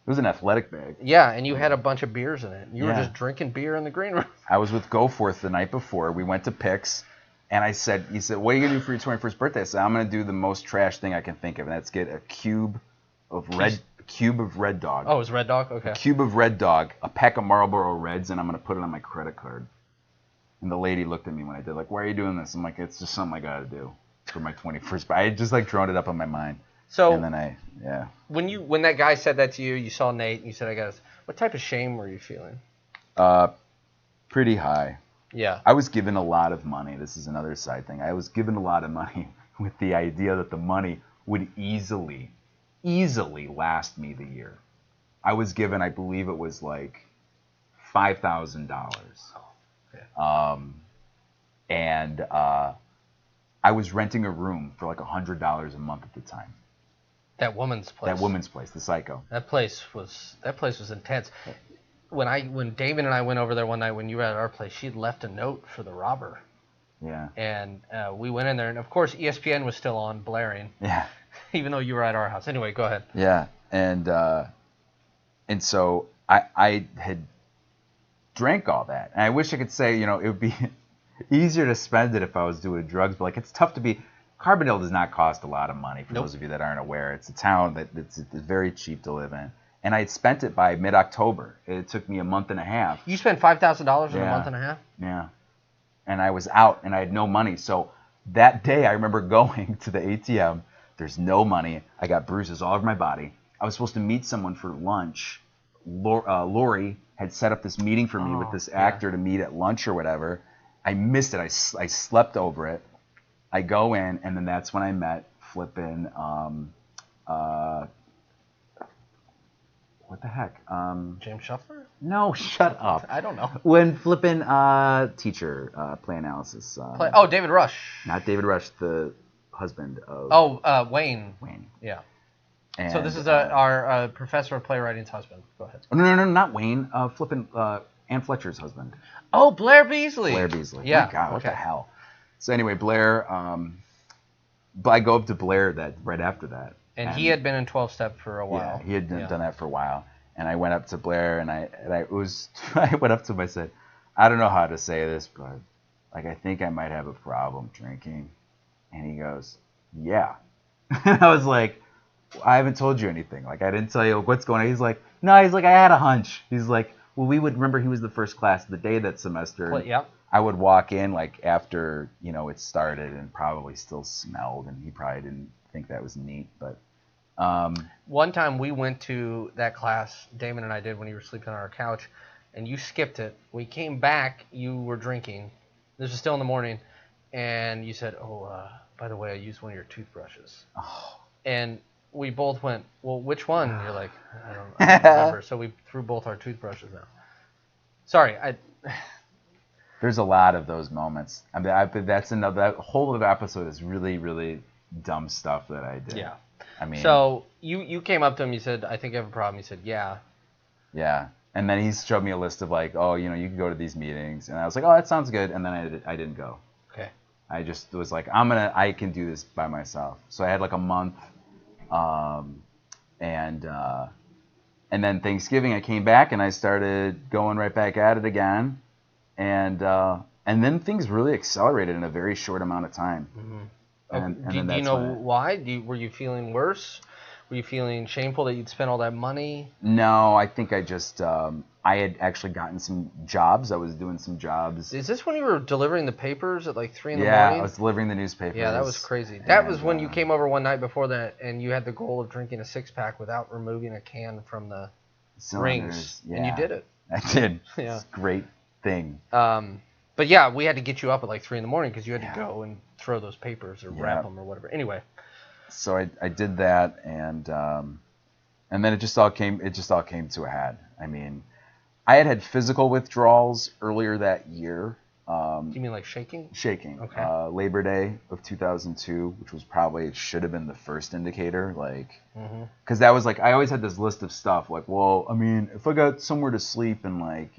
It was an athletic bag. Yeah, and you had a bunch of beers in it. You were just drinking beer in the green room. I was with Goforth the night before. We went to Pix, and he said, what are you going to do for your 21st birthday? I said, I'm going to do the most trash thing I can think of, and that's get a cube of Red Dog. Oh, it was Red Dog? Okay. A cube of Red Dog, a pack of Marlboro Reds, and I'm going to put it on my credit card. And the lady looked at me when I did, like, why are you doing this? I'm like, it's just something I got to do for my 21st. But I had just, drawn it up on my mind. So, and then when that guy said that to you, you saw Nate, and you said, I got this. What type of shame were you feeling? Pretty high. Yeah. I was given a lot of money. This is another side thing. I was given a lot of money with the idea that the money would easily last me the year. I was given, I believe it was like $5,000. Oh, okay. And I was renting a room for like $100 a month at the time. That woman's place. The Psycho. That place was intense. When David and I went over there one night when you were at our place, she had left a note for the robber. Yeah. And we went in there, and of course ESPN was still on blaring. Yeah. Even though you were at our house. Anyway, go ahead. Yeah. And so I had drank all that, and I wish I could say, it would be easier to spend it if I was doing drugs, but it's tough to be. Carbondale does not cost a lot of money, for those of you that aren't aware. It's a town that it's very cheap to live in. And I had spent it by mid-October. It took me a month and a half. You spent $5,000 in a month and a half? Yeah. And I was out, and I had no money. So that day, I remember going to the ATM. There's no money. I got bruises all over my body. I was supposed to meet someone for lunch Lori had set up this meeting for me with this actor to meet at lunch or whatever. I missed it. I slept over it. I go in, and then that's when I met flippin' what the heck? James Shuffler? No, shut up. I don't know. When flippin' teacher play analysis. David Rush. Not David Rush, the husband of. Wayne. Wayne. Yeah. And, so this is our professor of playwriting's husband. Go ahead. No, not Wayne. Flippin' Ann Fletcher's husband. Oh, Blair Beasley. Blair Beasley. Yeah. Oh, God, what the hell? So anyway, Blair. But I go up to Blair right after that. And he had been in 12-step for a while. Yeah, he had done that for a while. And I went up to Blair, and I went up to him. I said, I don't know how to say this, but like I think I might have a problem drinking. And he goes, yeah. And I was like, I haven't told you anything. Like I didn't tell you what's going on. He's like, no. He's like, I had a hunch. He's like, well, we would remember he was the first class of the day that semester. Yeah. I would walk in like after it started and probably still smelled, and he probably didn't think that was neat, but. One time we went to that class, Damon and I did, when you were sleeping on our couch, and you skipped it. We came back, you were drinking. This was still in the morning, and you said, by the way, I used one of your toothbrushes. Oh. And we both went, well, which one? And you're like, I don't remember. So we threw both our toothbrushes out. Sorry, There's a lot of those moments. I mean, that whole other episode is really, really dumb stuff that I did. Yeah. I mean, so you came up to him, you said, I think I have a problem. He said, yeah. Yeah. And then he showed me a list of like, you can go to these meetings. And I was like, oh, that sounds good. And then I didn't go. Okay. I just was like, I can do this by myself. So I had like a month. And then Thanksgiving I came back and I started going right back at it again. And then things really accelerated in a very short amount of time. Mm-hmm. And do you know why? Were you feeling worse? Were you feeling shameful that you'd spent all that money? No, I think I just I had actually gotten some jobs. I was doing some jobs. Is this when you were delivering the papers at like 3 in the morning? morning? Yeah, I was delivering the newspapers. Yeah, that was crazy. That was when you came over one night before that, and you had the goal of drinking a 6-pack without removing a can from the rings. Yeah. And you did it. I did. Yeah. It's a great thing. But yeah, we had to get you up at like 3 in the morning because you had to go and throw those papers or wrap them or whatever. Anyway. So I did that, and then it just all came to a head. I mean, I had physical withdrawals earlier that year. You mean like shaking? Shaking. Okay. Labor Day of 2002, which was it should have been the first indicator, like, because that was like I always had this list of stuff like, well, I mean, if I got somewhere to sleep and like,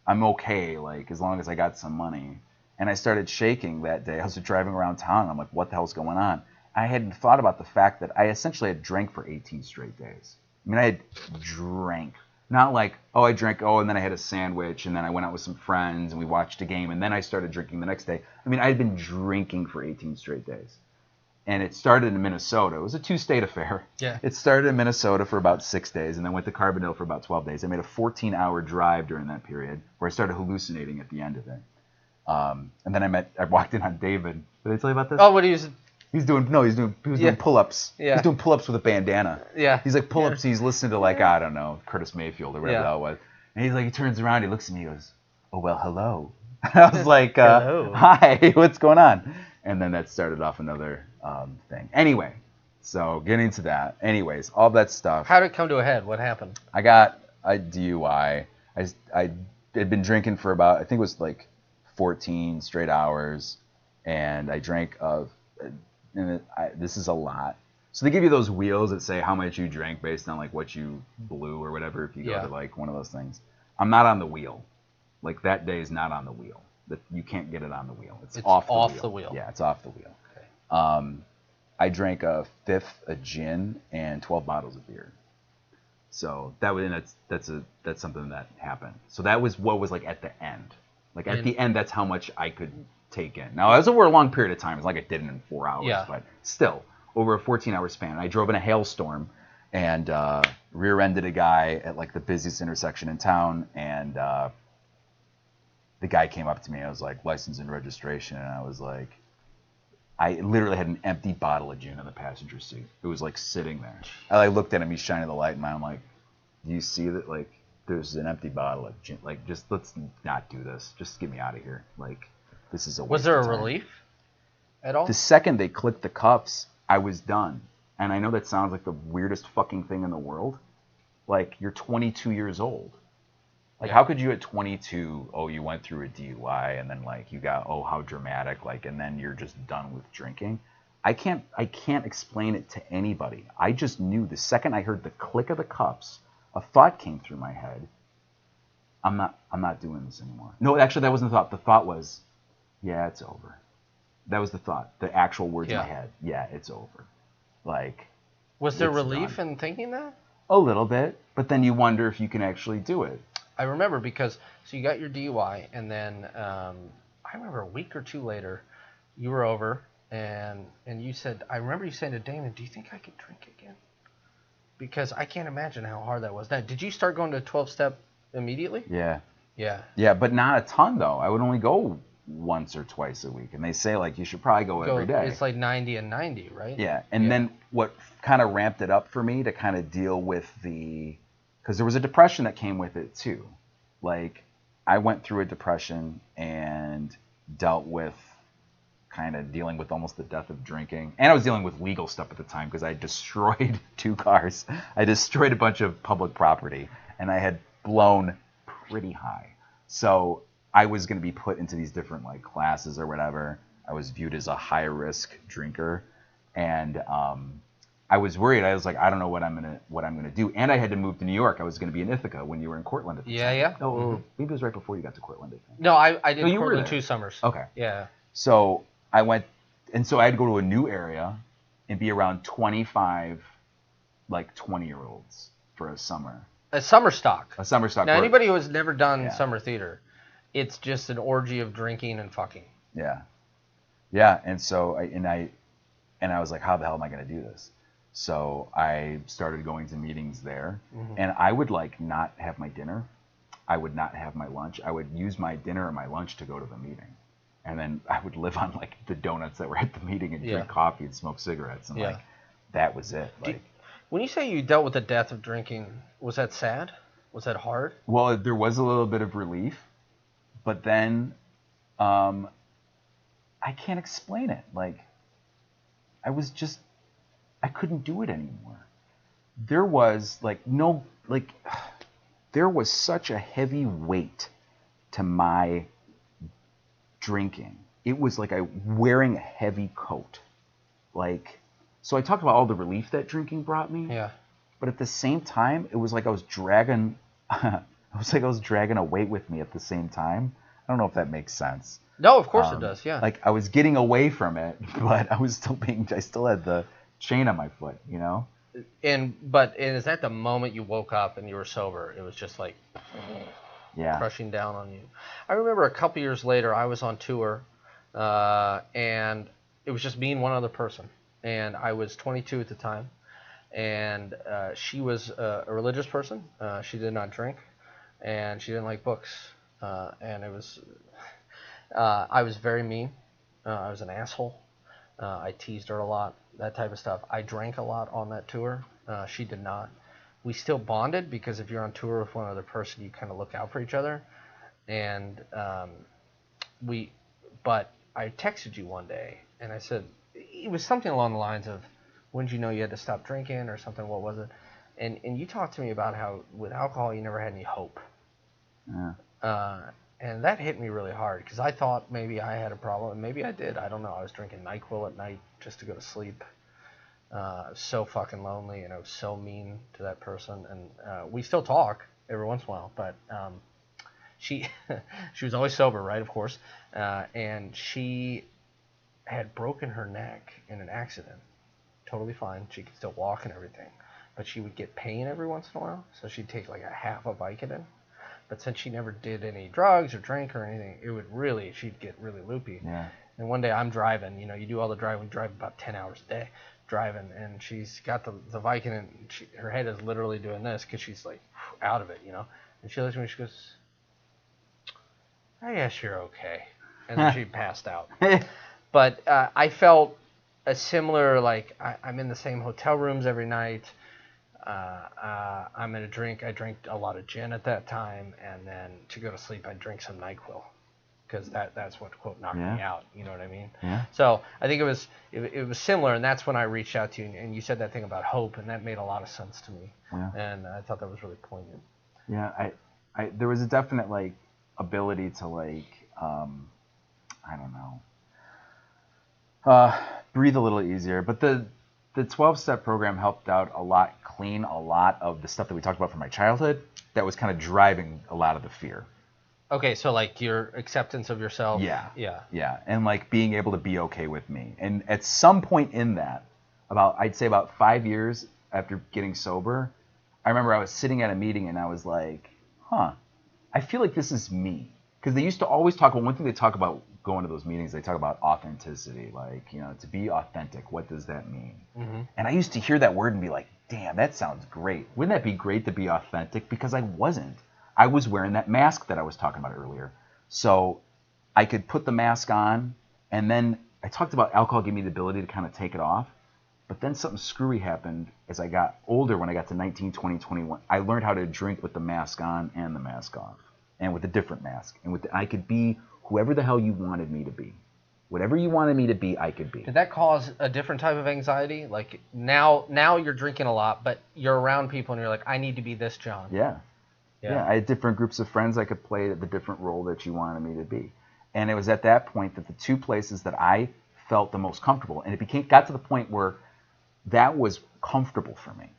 I'm okay, like as long as I got some money. And I started shaking that day. I was driving around town. I'm like, what the hell's going on? I hadn't thought about the fact that I essentially had drank for 18 straight days. I mean, I had drank. Not like, I drank, and then I had a sandwich, and then I went out with some friends, and we watched a game, and then I started drinking the next day. I mean, I had been drinking for 18 straight days. And it started in Minnesota. It was a 2-state affair. Yeah. It started in Minnesota for about 6 days, and then went to Carbondale for about 12 days. I made a 14-hour drive during that period, where I started hallucinating at the end of it. And then I walked in on David. Did I tell you about this? Oh, what he was... He was doing pull-ups. Yeah. He was doing pull-ups with a bandana. Yeah. He's like pull-ups. He's listening to like, I don't know, Curtis Mayfield or whatever that was. And he's like, he turns around, he looks at me, he goes, oh, well, hello. And I was like, hello. Hi, what's going on? And then that started off another thing. Anyway, so getting to that. Anyways, all that stuff. How did it come to a head? What happened? I got a DUI. I had been drinking for about, I think it was like 14 straight hours. And I drank this is a lot. So they give you those wheels that say how much you drank based on like what you blew or whatever if you go to like one of those things. I'm not on the wheel. Like that day is not on the wheel. That you can't get it on the wheel. It's off the wheel. Yeah, it's off the wheel. Okay. I drank a fifth of gin and 12 bottles of beer. So that's something that happened. So that was what was like at the end. Like at the end, that's how much I could take in. Now, it was over a long period of time. It's like I did it in 4 hours, but still, over a 14-hour span. I drove in a hailstorm and rear-ended a guy at like the busiest intersection in town, and the guy came up to me. I was like, license and registration, and I was like, I literally had an empty bottle of gin in the passenger seat. It was like sitting there. I like, looked at him. He's shining the light, and I'm like, Do you see that, like, there's an empty bottle of gin? Like, just let's not do this. Just get me out of here. Like, this is a waste Was there of a time. relief at all? The second they clicked the cups, I was done. And I know that sounds like the weirdest fucking thing in the world. Like, you're 22 years old. Like, how could you at 22, you went through a DUI, and then, like, you got, how dramatic, like, and then you're just done with drinking? I can't explain it to anybody. I just knew the second I heard the click of the cups, a thought came through my head. I'm not doing this anymore. No, actually, that wasn't the thought. The thought was, yeah, it's over. That was the thought. The actual words in my head. Yeah, it's over. Like, was there relief in thinking that? A little bit, but then you wonder if you can actually do it. I remember because, so you got your DUI, and then I remember a week or two later, you were over, and you said, I remember you saying to Damon, do you think I could drink again? Because I can't imagine how hard that was. Now, did you start going to 12-step immediately? Yeah. Yeah. Yeah, but not a ton, though. I would only go once or twice a week, and they say, like, you should probably go every day. It's like 90 and 90, right? Yeah, and then what kind of ramped it up for me to kind of deal with because there was a depression that came with it too. Like, I went through a depression and dealt with kind of dealing with almost the death of drinking, and I was dealing with legal stuff at the time because I destroyed 2 cars. I destroyed a bunch of public property, and I had blown pretty high. So I was going to be put into these different, like, classes or whatever. I was viewed as a high risk drinker, and I was worried. I was like, I don't know what I'm gonna do. And I had to move to New York. I was going to be in Ithaca when you were in Cortland at the time. Yeah. No, maybe it was right before you got to Cortland, I think. No, I did you were Cortland there. 2 summers. Okay. Yeah. So I went, and so I had to go to a new area and be around 25, like, 20-year-olds for a summer. A summer stock. A summer stock. Now, anybody who has never done Yeah. summer theater, it's just an orgy of drinking and fucking. Yeah. Yeah, and so I was like, how the hell am I going to do this? So I started going to meetings there, and I would, like, not have my dinner. I would not have my lunch. I would use my dinner and my lunch to go to the meeting. And then I would live on, like, the donuts that were at the meeting and drink coffee and smoke cigarettes. And, like, that was it. Like, when you say you dealt with the death of drinking, was that sad? Was that hard? Well, there was a little bit of relief, but then I can't explain it. Like, I couldn't do it anymore. There was, like, there was such a heavy weight to my drinking. It was like wearing a heavy coat. Like, so I talked about all the relief that drinking brought me. Yeah. But at the same time, it was like I was dragging a weight with me at the same time. I don't know if that makes sense. No, of course it does. Yeah. Like, I was getting away from it, but I still had the chain on my foot, you know? And is that the moment you woke up and you were sober? It was just like crushing down on you. I remember a couple years later, I was on tour, and it was just me and one other person. And I was 22 at the time, and she was a religious person. She did not drink, and she didn't like books. And it was, I was very mean. I was an asshole. I teased her a lot, that type of stuff. I drank a lot on that tour. She did not. We still bonded because if you're on tour with one other person, you kind of look out for each other. And but I texted you one day, and I said, it was something along the lines of, when did you know you had to stop drinking or something? What was it? And you talked to me about how with alcohol you never had any hope. Yeah. And that hit me really hard because I thought maybe I had a problem, and maybe I did. I don't know. I was drinking NyQuil at night just to go to sleep. I was so fucking lonely, and I was so mean to that person. And we still talk every once in a while, but she was always sober, right? Of course. And she had broken her neck in an accident. Totally fine. She could still walk and everything, but she would get pain every once in a while, so she'd take like a half a Vicodin. But since she never did any drugs or drank or anything, she'd get really loopy. Yeah. And one day I'm driving, you do all the driving, we drive about 10 hours a day driving, and she's got the Vicodin, and her head is literally doing this because she's like out of it, And she looks at me, she goes, I guess you're okay. And then she passed out. But I felt a similar, like, I'm in the same hotel rooms every night. I'm going to drink. I drank a lot of gin at that time, and then to go to sleep, I drink some NyQuil because that's what quote knocked me out. You know what I mean? Yeah. So I think it was similar, and that's when I reached out to you, and you said that thing about hope, and that made a lot of sense to me. Yeah. And I thought that was really poignant. Yeah. There was a definite like ability to like I don't know, breathe a little easier, but the 12-step program helped out a lot, clean a lot of the stuff that we talked about from my childhood that was kind of driving a lot of the fear. Okay, so like your acceptance of yourself. Yeah, and like being able to be okay with me. And at some point in that, I'd say about 5 years after getting sober, I remember I was sitting at a meeting and I was like, I feel like this is me. Because they used to always talk about, one thing they talk about going to those meetings, they talk about authenticity, like, to be authentic, what does that mean? Mm-hmm. And I used to hear that word and be like, damn, that sounds great. Wouldn't that be great to be authentic? Because I wasn't. I was wearing that mask that I was talking about earlier. So I could put the mask on, and then I talked about alcohol gave me the ability to kind of take it off. But then something screwy happened as I got older. When I got to 19, 20, 21, I learned how to drink with the mask on and the mask off, and with a different mask. And I could be whoever the hell you wanted me to be. Whatever you wanted me to be, I could be. Did that cause a different type of anxiety? Like now you're drinking a lot, but you're around people and you're like, I need to be this John. Yeah. I had different groups of friends I could play the different role that you wanted me to be. And it was at that point that the two places that I felt the most comfortable, and it got to the point where that was comfortable for me.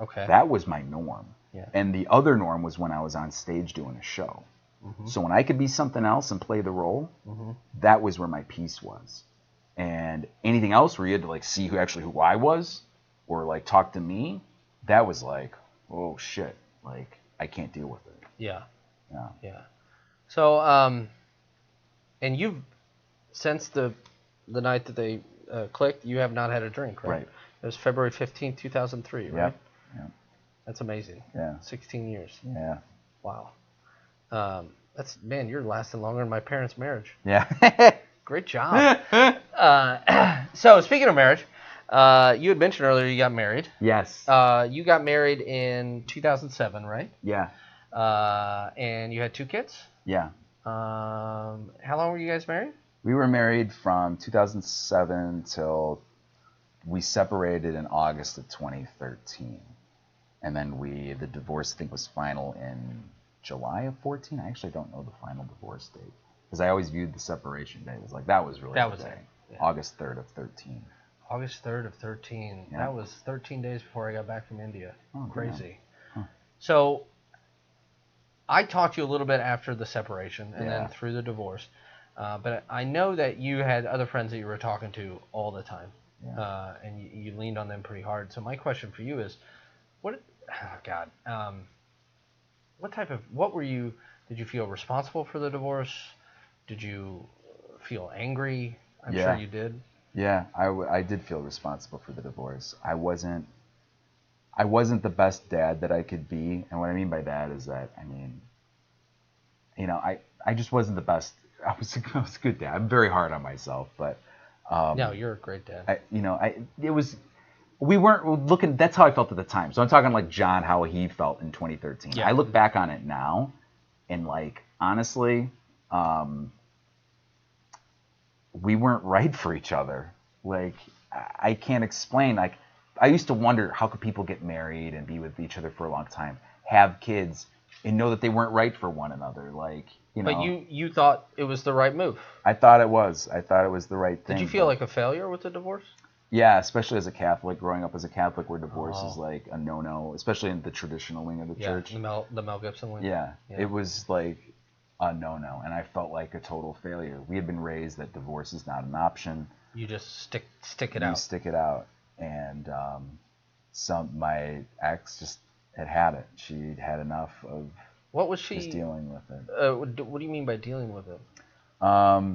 Okay. That was my norm. Yeah. And the other norm was when I was on stage doing a show. Mm-hmm. So when I could be something else and play the role, mm-hmm. that was where my peace was. And anything else where you had to like see who I was or like talk to me, that was like, oh shit, like I can't deal with it. Yeah. So, and you've, since the night that they clicked, you have not had a drink, right? Right. It was February 15th, 2003, right? Yeah. That's amazing. Yeah. 16 years. Yeah. Wow. You're lasting longer than my parents' marriage. Yeah. Great job. So speaking of marriage, you had mentioned earlier you got married. Yes. You got married in 2007, right? Yeah. And you had 2 kids? Yeah. How long were you guys married? We were married from 2007 till we separated in August of 2013. And then the divorce, I think, was final in July of 14. I actually don't know the final divorce date. Because I always viewed the separation date as like, that was really the day. Yeah. August 3rd of 13. August 3rd of 13. Yeah. That was 13 days before I got back from India. Oh, crazy. Huh. So I talked to you a little bit after the separation and then through the divorce. But I know that you had other friends that you were talking to all the time. Yeah. And you leaned on them pretty hard. So my question for you is, what were you, did you feel responsible for the divorce? Did you feel angry? I'm sure you did. Yeah, I did feel responsible for the divorce. I wasn't the best dad that I could be. And what I mean by that is that, I just wasn't the best. I was a good dad. I'm very hard on myself, but no, you're a great dad. We weren't looking. That's how I felt at the time. So I'm talking like John, how he felt in 2013. Yeah. I look back on it now, and like honestly, we weren't right for each other. Like I can't explain. Like I used to wonder how could people get married and be with each other for a long time, have kids, and know that they weren't right for one another. Like. But you thought it was the right move. I thought it was. I thought it was the right thing. Did you feel like a failure with the divorce? Yeah, especially as a Catholic. Growing up as a Catholic, where divorce is like a no-no, especially in the traditional wing of the church. The Mel Gibson wing. Yeah, it was like a no-no, and I felt like a total failure. We had been raised that divorce is not an option. You just stick it out. You stick it out, and my ex just had it. She'd had enough of. What was she just dealing with it? What do you mean by dealing with it? I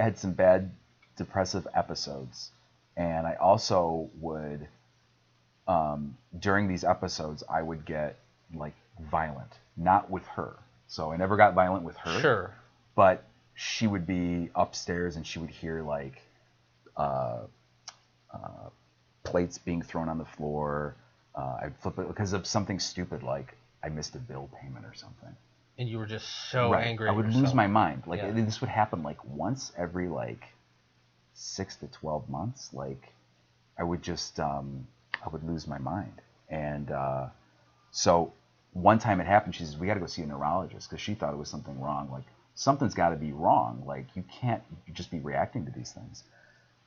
had some bad depressive episodes, and I also would, during these episodes, I would get like violent, not with her. So I never got violent with her. Sure. But she would be upstairs and she would hear like plates being thrown on the floor. I'd flip it because of something stupid like I missed a bill payment or something. And you were just so right. angry. I would lose my mind. Like Yeah. this would happen like once every like 6 to 12 months. Like I would just I would lose my mind. And so one time it happened. She says, "We got to go see a neurologist," because she thought it was something wrong. Like something's got to be wrong. Like you can't just be reacting to these things.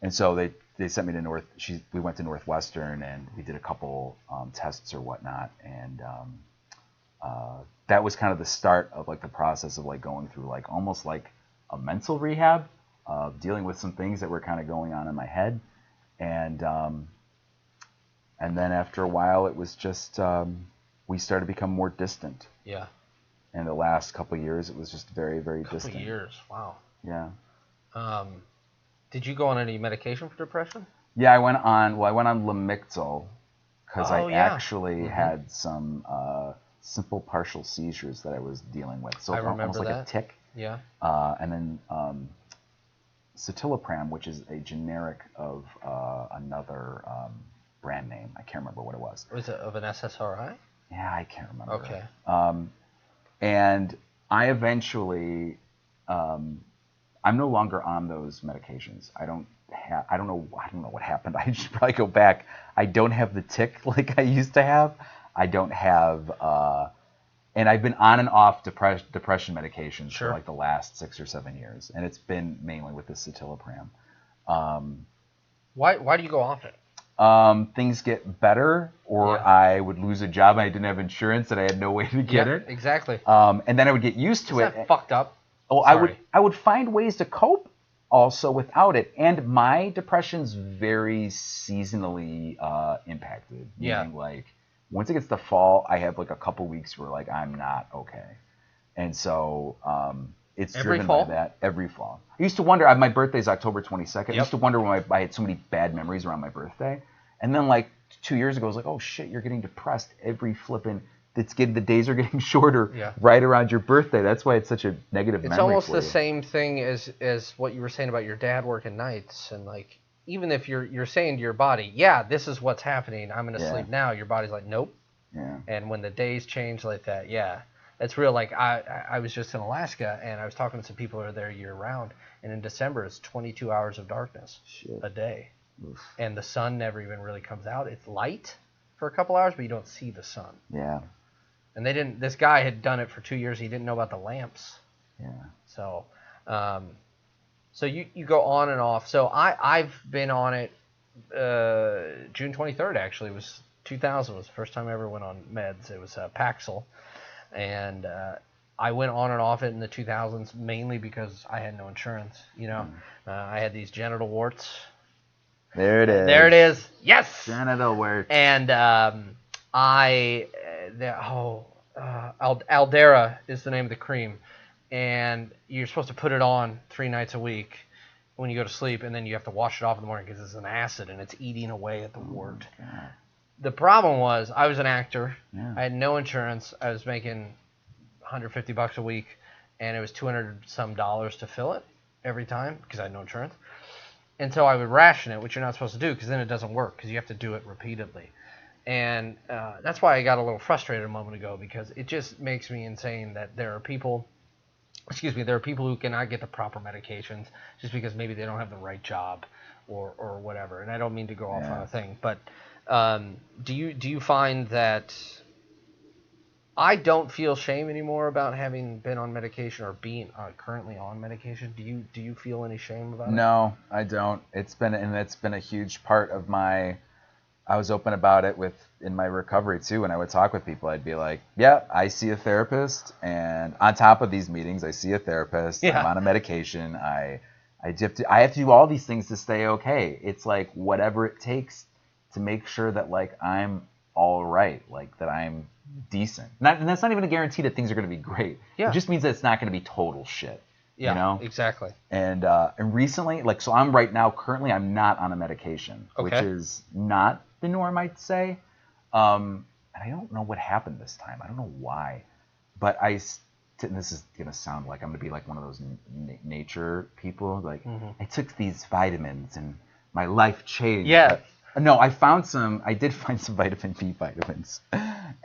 And so they sent me to we went to Northwestern and we did a couple tests or whatnot. And that was kind of the start of like the process of like going through like almost like a mental rehab, dealing with some things that were kind of going on in my head. And then after a while, it was just we started to become more distant. Yeah. And the last couple of years, it was just very, very distant. Couple years, wow. Yeah. Did you go on any medication for depression? Yeah, I went on Lamictal because I actually had some simple partial seizures that I was dealing with. So I almost like a tic. Yeah. And then citalopram, which is a generic of another brand name. I can't remember what it was. Was it of an SSRI? Yeah, I can't remember. Okay. And I eventually, I'm no longer on those medications. I don't know what happened. I should probably go back. I don't have the tic like I used to have. I don't have, and I've been on and off depression medications for like the last 6 or 7 years, and it's been mainly with the citalopram. Why do you go off it? Things get better, or I would lose a job and I didn't have insurance and I had no way to get it. Exactly. And then I would get used to Isn't it. that fucked up? Oh, I would find ways to cope also without it. And my depression's very seasonally impacted. Yeah. Meaning like once it gets to fall, I have like a couple weeks where like I'm not okay. And so it's every driven fall? by that every fall. I used to wonder, my birthday's October 22nd. I used to wonder when I had so many bad memories around my birthday. And then like 2 years ago, I was like, oh shit, you're getting depressed every flipping, the days are getting shorter right around your birthday. That's why it's such a negative memory. It's almost the you. same thing as what you were saying about your dad working nights. And like, even if you're saying to your body, yeah, this is what's happening, I'm going to sleep now, your body's like, nope. Yeah. And when the days change like that, it's real. Like I was just in Alaska and I was talking to some people who are there year round, and in December it's 22 hours of darkness a day. Oof. And the sun never even really comes out. It's light for a couple hours, but you don't see the sun. Yeah. And this guy had done it for 2 years. He didn't know about the lamps. Yeah. So, so you go on and off. So I've been on it. June 23rd actually was 2000 was the first time I ever went on meds. It was Paxil, and I went on and off it in the 2000s mainly because I had no insurance. You know, I had these genital warts. There it is. There it is. Yes. Genital warts. And Aldera is the name of the cream, and you're supposed to put it on 3 nights a week when you go to sleep, and then you have to wash it off in the morning because it's an acid and it's eating away at the wart. God. The problem was I was an actor. Yeah. I had no insurance. I was making $150 a week, and it was $200 some to fill it every time because I had no insurance. And so I would ration it, which you're not supposed to do because then it doesn't work because you have to do it repeatedly. And that's why I got a little frustrated a moment ago, because it just makes me insane that there are people who cannot get the proper medications just because maybe they don't have the right job or whatever. And I don't mean to go off on a thing, but do you find that I don't feel shame anymore about having been on medication or being currently on medication? Do you feel any shame about it? No, I don't. It's been a huge part of my. I was open about it in my recovery too. When I would talk with people, I'd be like, "Yeah, I see a therapist, and on top of these meetings, I see a therapist. Yeah. I'm on a medication. I have to do all these things to stay okay. It's like whatever it takes to make sure that like I'm all right, like that I'm decent. And that's not even a guarantee that things are going to be great. Yeah. It just means that it's not going to be total shit. Yeah, you know? Exactly. And recently, like, so I'm currently I'm not on a medication, which is not the norm, I'd say. And I don't know what happened this time. I don't know why, but this is gonna sound like I'm gonna be like one of those nature people. Like Mm-hmm. I took these vitamins and my life changed. Yeah. Like, no, I did find some vitamin B vitamins,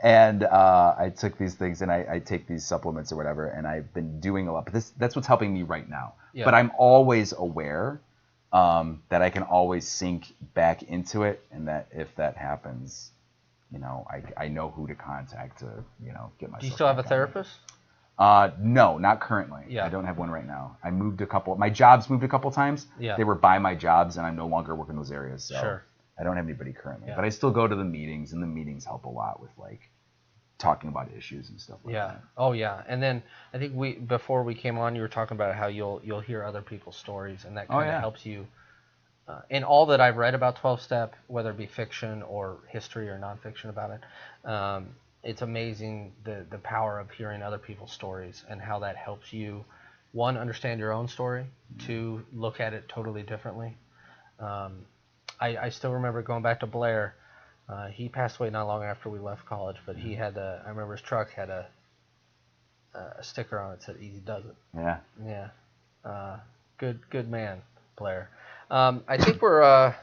and I took these things and I take these supplements or whatever, and I've been doing a lot. But that's what's helping me right now. Yeah. But I'm always aware that I can always sink back into it, and that if that happens, I know who to contact to get myself. Do you still have a therapist? No, not currently. Yeah. I don't have one right now. I moved my jobs moved a couple times. Yeah. They were by my jobs, and I'm no longer working those areas. So Sure. I don't have anybody currently. Yeah. But I still go to the meetings, and the meetings help a lot with like talking about issues and stuff like that. Oh yeah. And then I think before we came on, you were talking about how you'll hear other people's stories, and that kind of helps you. In all that I've read about 12-step, whether it be fiction or history or nonfiction about it, it's amazing the power of hearing other people's stories and how that helps you, one, understand your own story, two, look at it totally differently. I still remember going back to Blair. He passed away not long after we left college, but he had I remember his truck had a sticker on it that said "Easy Does It." Yeah. Yeah. Good man, Blair. I think we're out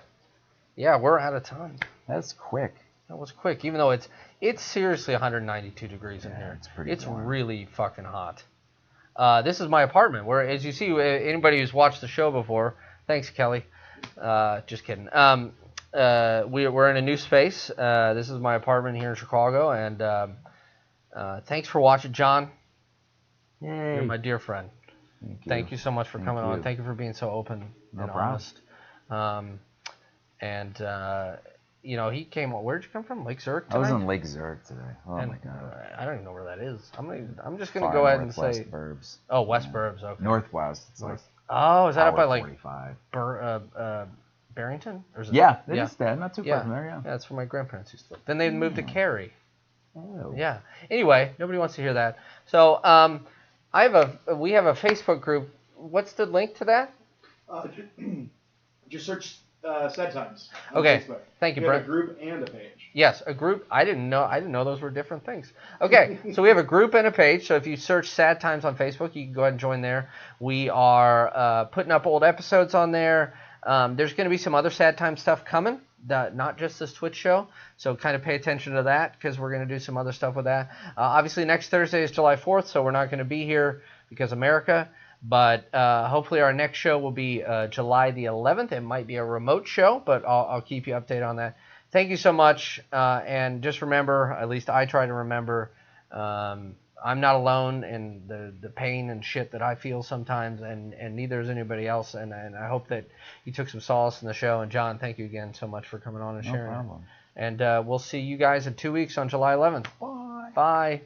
of time. That's quick. That was quick, even though it's seriously 192 degrees in here. It's pretty warm. Really fucking hot. This is my apartment, where, as you see, anybody who's watched the show before, thanks, Kelly. Just kidding. We're in a new space. This is my apartment here in Chicago, and thanks for watching, John. Yay. You're my dear friend. Thank you so much for coming on. Thank you for being so open and honest. He came. Where'd you come from? Lake Zurich tonight? I was in Lake Zurich today. Oh my god. I don't even know where that is. I'm just gonna go ahead and say. West Burbs. Oh, West Burbs. Okay. Northwest. It's like. Oh, is that up by like 45. Barrington? Or is it is that. Not too far from there. Yeah. Yeah, that's where my grandparents used to live. Then they moved to Cary. Oh. Yeah. Anyway, nobody wants to hear that. So we have a Facebook group. What's the link to that? Just search Sad Times on Okay. Facebook. Thank you, We have Brent. a group and a page. Yes, a group. I didn't know those were different things. Okay, so we have a group and a page. So if you search Sad Times on Facebook, you can go ahead and join there. We are putting up old episodes on there. There's going to be some other Sad Times stuff coming, not just this Twitch show. So kind of pay attention to that, because we're going to do some other stuff with that. Obviously, next Thursday is July 4th, so we're not going to be here because America. But hopefully our next show will be July the 11th. It might be a remote show, but I'll keep you updated on that. Thank you so much. And just remember, at least I try to remember, I'm not alone in the pain and shit that I feel sometimes, and neither is anybody else. And I hope that you took some solace in the show. And John, thank you again so much for coming on and sharing. No problem. And we'll see you guys in 2 weeks on July 11th. Bye. Bye.